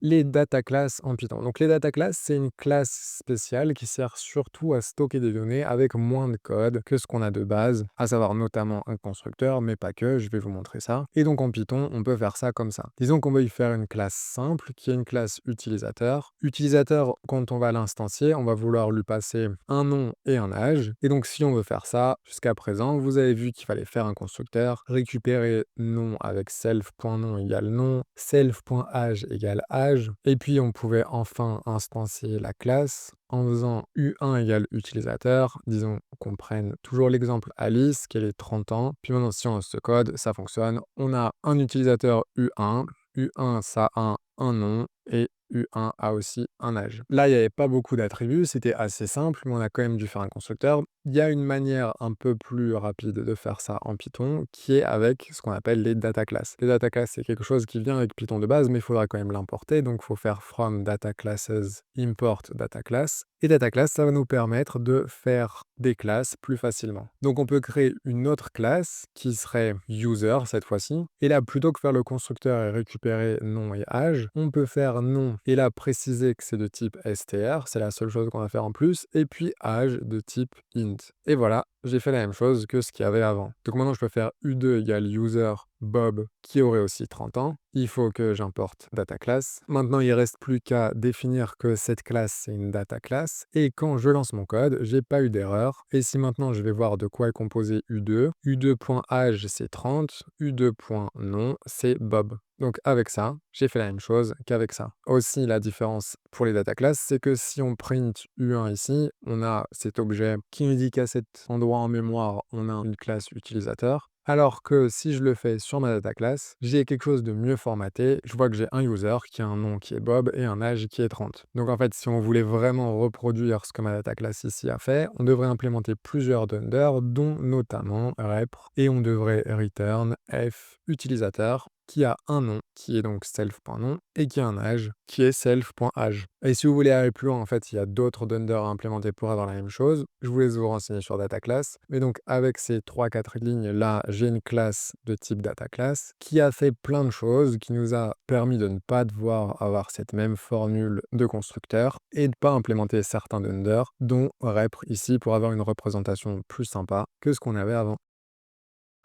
Les data classes en Python. Donc les data classes, c'est une classe spéciale qui sert surtout à stocker des données avec moins de code que ce qu'on a de base, à savoir notamment un constructeur, mais pas que, je vais vous montrer ça. Et donc en Python, on peut faire ça comme ça. Disons qu'on veut y faire une classe simple, qui est une classe utilisateur. Utilisateur, quand on va l'instancier, on va vouloir lui passer un nom et un âge. Et donc si on veut faire ça, jusqu'à présent, vous avez vu qu'il fallait faire un constructeur, récupérer nom avec self.nom égale nom, self.âge égale âge, et puis on pouvait enfin instancier la classe en faisant U1 égale utilisateur. Disons qu'on prenne toujours l'exemple Alice, qui a 30 ans. Puis maintenant, si on lance ce code, ça fonctionne. On a un utilisateur U1. U1, ça a un nom et U1 a aussi un âge. Là, il n'y avait pas beaucoup d'attributs, c'était assez simple, mais on a quand même dû faire un constructeur. Il y a une manière un peu plus rapide de faire ça en Python, qui est avec ce qu'on appelle les data classes. Les data classes, c'est quelque chose qui vient avec Python de base, mais il faudra quand même l'importer, donc il faut faire from data classes import data class. Et data class, ça va nous permettre de faire des classes plus facilement. Donc on peut créer une autre classe qui serait user cette fois-ci. Et là, plutôt que faire le constructeur et récupérer nom et âge, on peut faire nom et là préciser que c'est de type str, c'est la seule chose qu'on va faire en plus, et puis âge de type int. Et voilà, j'ai fait la même chose que ce qu'il y avait avant. Donc maintenant, je peux faire u2 égale user Bob, qui aurait aussi 30 ans. Il faut que j'importe data class. Maintenant, il ne reste plus qu'à définir que cette classe, c'est une data class. Et quand je lance mon code, j'ai pas eu d'erreur. Et si maintenant, je vais voir de quoi est composé u2, u2.âge, c'est 30, u2.nom, c'est Bob. Donc avec ça, j'ai fait la même chose qu'avec ça. Aussi, la différence pour les data classes, c'est que si on print u1 ici, on a cet objet qui nous dit qu'à cet endroit en mémoire, on a une classe utilisateur. Alors que si je le fais sur ma data class, j'ai quelque chose de mieux formaté. Je vois que j'ai un user qui a un nom qui est Bob et un âge qui est 30. Donc en fait, si on voulait vraiment reproduire ce que ma data class ici a fait, on devrait implémenter plusieurs dunder, dont notamment repr, et on devrait return f utilisateur qui a un nom, qui est donc self.nom, et qui a un âge, qui est self.âge. Et si vous voulez aller plus loin, en fait, il y a d'autres dunder à implémenter pour avoir la même chose. Je vous laisse vous renseigner sur data class. Mais donc, avec ces 3-4 lignes là, j'ai une classe de type data class qui a fait plein de choses, qui nous a permis de ne pas devoir avoir cette même formule de constructeur et de ne pas implémenter certains dunder, dont repr ici pour avoir une représentation plus sympa que ce qu'on avait avant.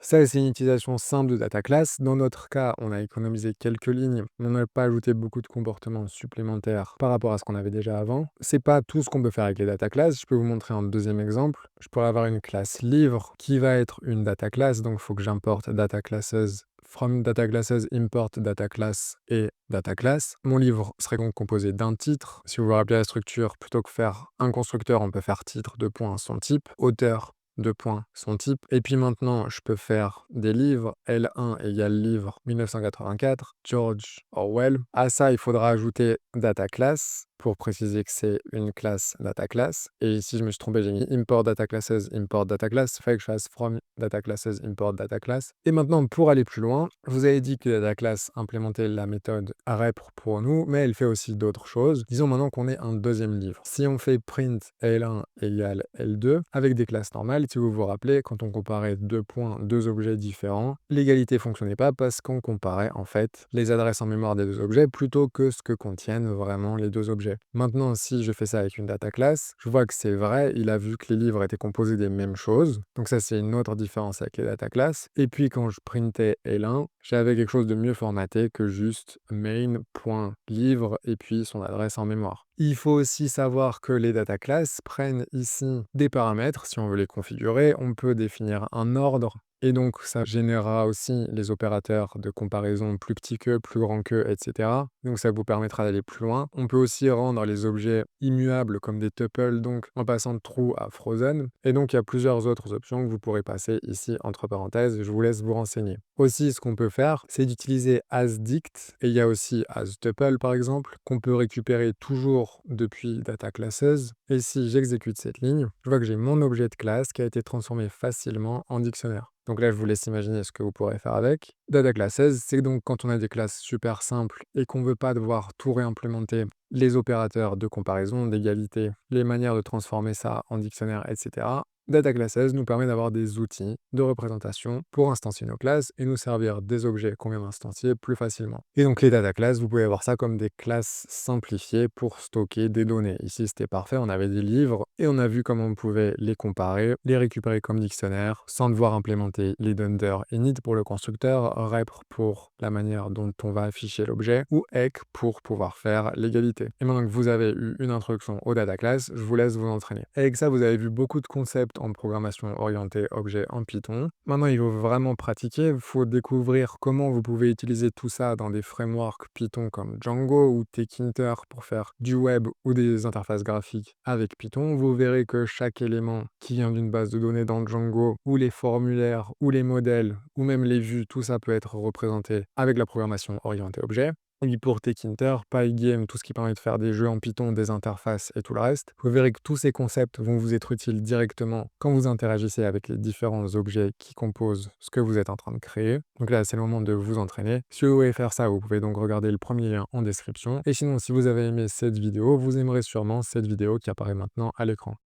Ça, c'est une utilisation simple de data class. Dans notre cas, on a économisé quelques lignes, mais on n'a pas ajouté beaucoup de comportements supplémentaires par rapport à ce qu'on avait déjà avant. C'est pas tout ce qu'on peut faire avec les data classes. Je peux vous montrer un deuxième exemple. Je pourrais avoir une classe livre qui va être une data class, donc il faut que j'importe data classes from data classes import data class et data class. Mon livre serait donc composé d'un titre. Si vous vous rappelez la structure, plutôt que faire un constructeur, on peut faire titre, deux points, son type, auteur, deux points, son type. Et puis maintenant, je peux faire des livres. L1 égale livre 1984, George Orwell. À ça, il faudra ajouter data class pour préciser que c'est une classe data class. Et ici, je me suis trompé, j'ai mis import data classes, import data class. Il fallait que je fasse from data classes, import data class. Et maintenant, pour aller plus loin, je vous avais dit que data class implémentait la méthode arep pour nous, mais elle fait aussi d'autres choses. Disons maintenant qu'on est un deuxième livre. Si on fait print L1 égale L2 avec des classes normales, si vous vous rappelez, quand on comparait deux points, deux objets différents, l'égalité fonctionnait pas parce qu'on comparait en fait les adresses en mémoire des deux objets plutôt que ce que contiennent vraiment les deux objets. Maintenant, si je fais ça avec une data class, je vois que c'est vrai, il a vu que les livres étaient composés des mêmes choses. Donc ça, c'est une autre différence avec les data class. Et puis quand je printais L1, j'avais quelque chose de mieux formaté que juste main.livre et puis son adresse en mémoire. Il faut aussi savoir que les data classes prennent ici des paramètres. Si on veut les configurer, on peut définir un ordre. Et donc, ça générera aussi les opérateurs de comparaison plus petits que, plus grands que, etc. Donc, ça vous permettra d'aller plus loin. On peut aussi rendre les objets immuables comme des tuples, donc en passant de true à frozen. Et donc, il y a plusieurs autres options que vous pourrez passer ici entre parenthèses. Je vous laisse vous renseigner. Aussi, ce qu'on peut faire, c'est d'utiliser asDict. Et il y a aussi asTuple, par exemple, qu'on peut récupérer toujours depuis data classes. Et si j'exécute cette ligne, je vois que j'ai mon objet de classe qui a été transformé facilement en dictionnaire. Donc là, je vous laisse imaginer ce que vous pourrez faire avec. Data classes, c'est donc quand on a des classes super simples et qu'on ne veut pas devoir tout réimplémenter, les opérateurs de comparaison, d'égalité, les manières de transformer ça en dictionnaire, etc. Data classes nous permet d'avoir des outils de représentation pour instancier nos classes et nous servir des objets qu'on vient d'instancier plus facilement. Et donc les data classes, vous pouvez voir ça comme des classes simplifiées pour stocker des données. Ici, c'était parfait, on avait des livres et on a vu comment on pouvait les comparer, les récupérer comme dictionnaire sans devoir implémenter les dunder init pour le constructeur, rep pour la manière dont on va afficher l'objet ou ec pour pouvoir faire l'égalité. Et maintenant que vous avez eu une introduction aux data classes, je vous laisse vous entraîner. Avec ça, vous avez vu beaucoup de concepts en programmation orientée objet en Python. Maintenant, il faut vraiment pratiquer, il faut découvrir comment vous pouvez utiliser tout ça dans des frameworks Python comme Django ou Tkinter pour faire du web ou des interfaces graphiques avec Python. Vous verrez que chaque élément qui vient d'une base de données dans Django, ou les formulaires, ou les modèles, ou même les vues, tout ça peut être représenté avec la programmation orientée objet. Et pour Tkinter, Pygame, tout ce qui permet de faire des jeux en Python, des interfaces et tout le reste, vous verrez que tous ces concepts vont vous être utiles directement quand vous interagissez avec les différents objets qui composent ce que vous êtes en train de créer. Donc là, c'est le moment de vous entraîner. Si vous voulez faire ça, vous pouvez donc regarder le premier lien en description. Et sinon, si vous avez aimé cette vidéo, vous aimerez sûrement cette vidéo qui apparaît maintenant à l'écran.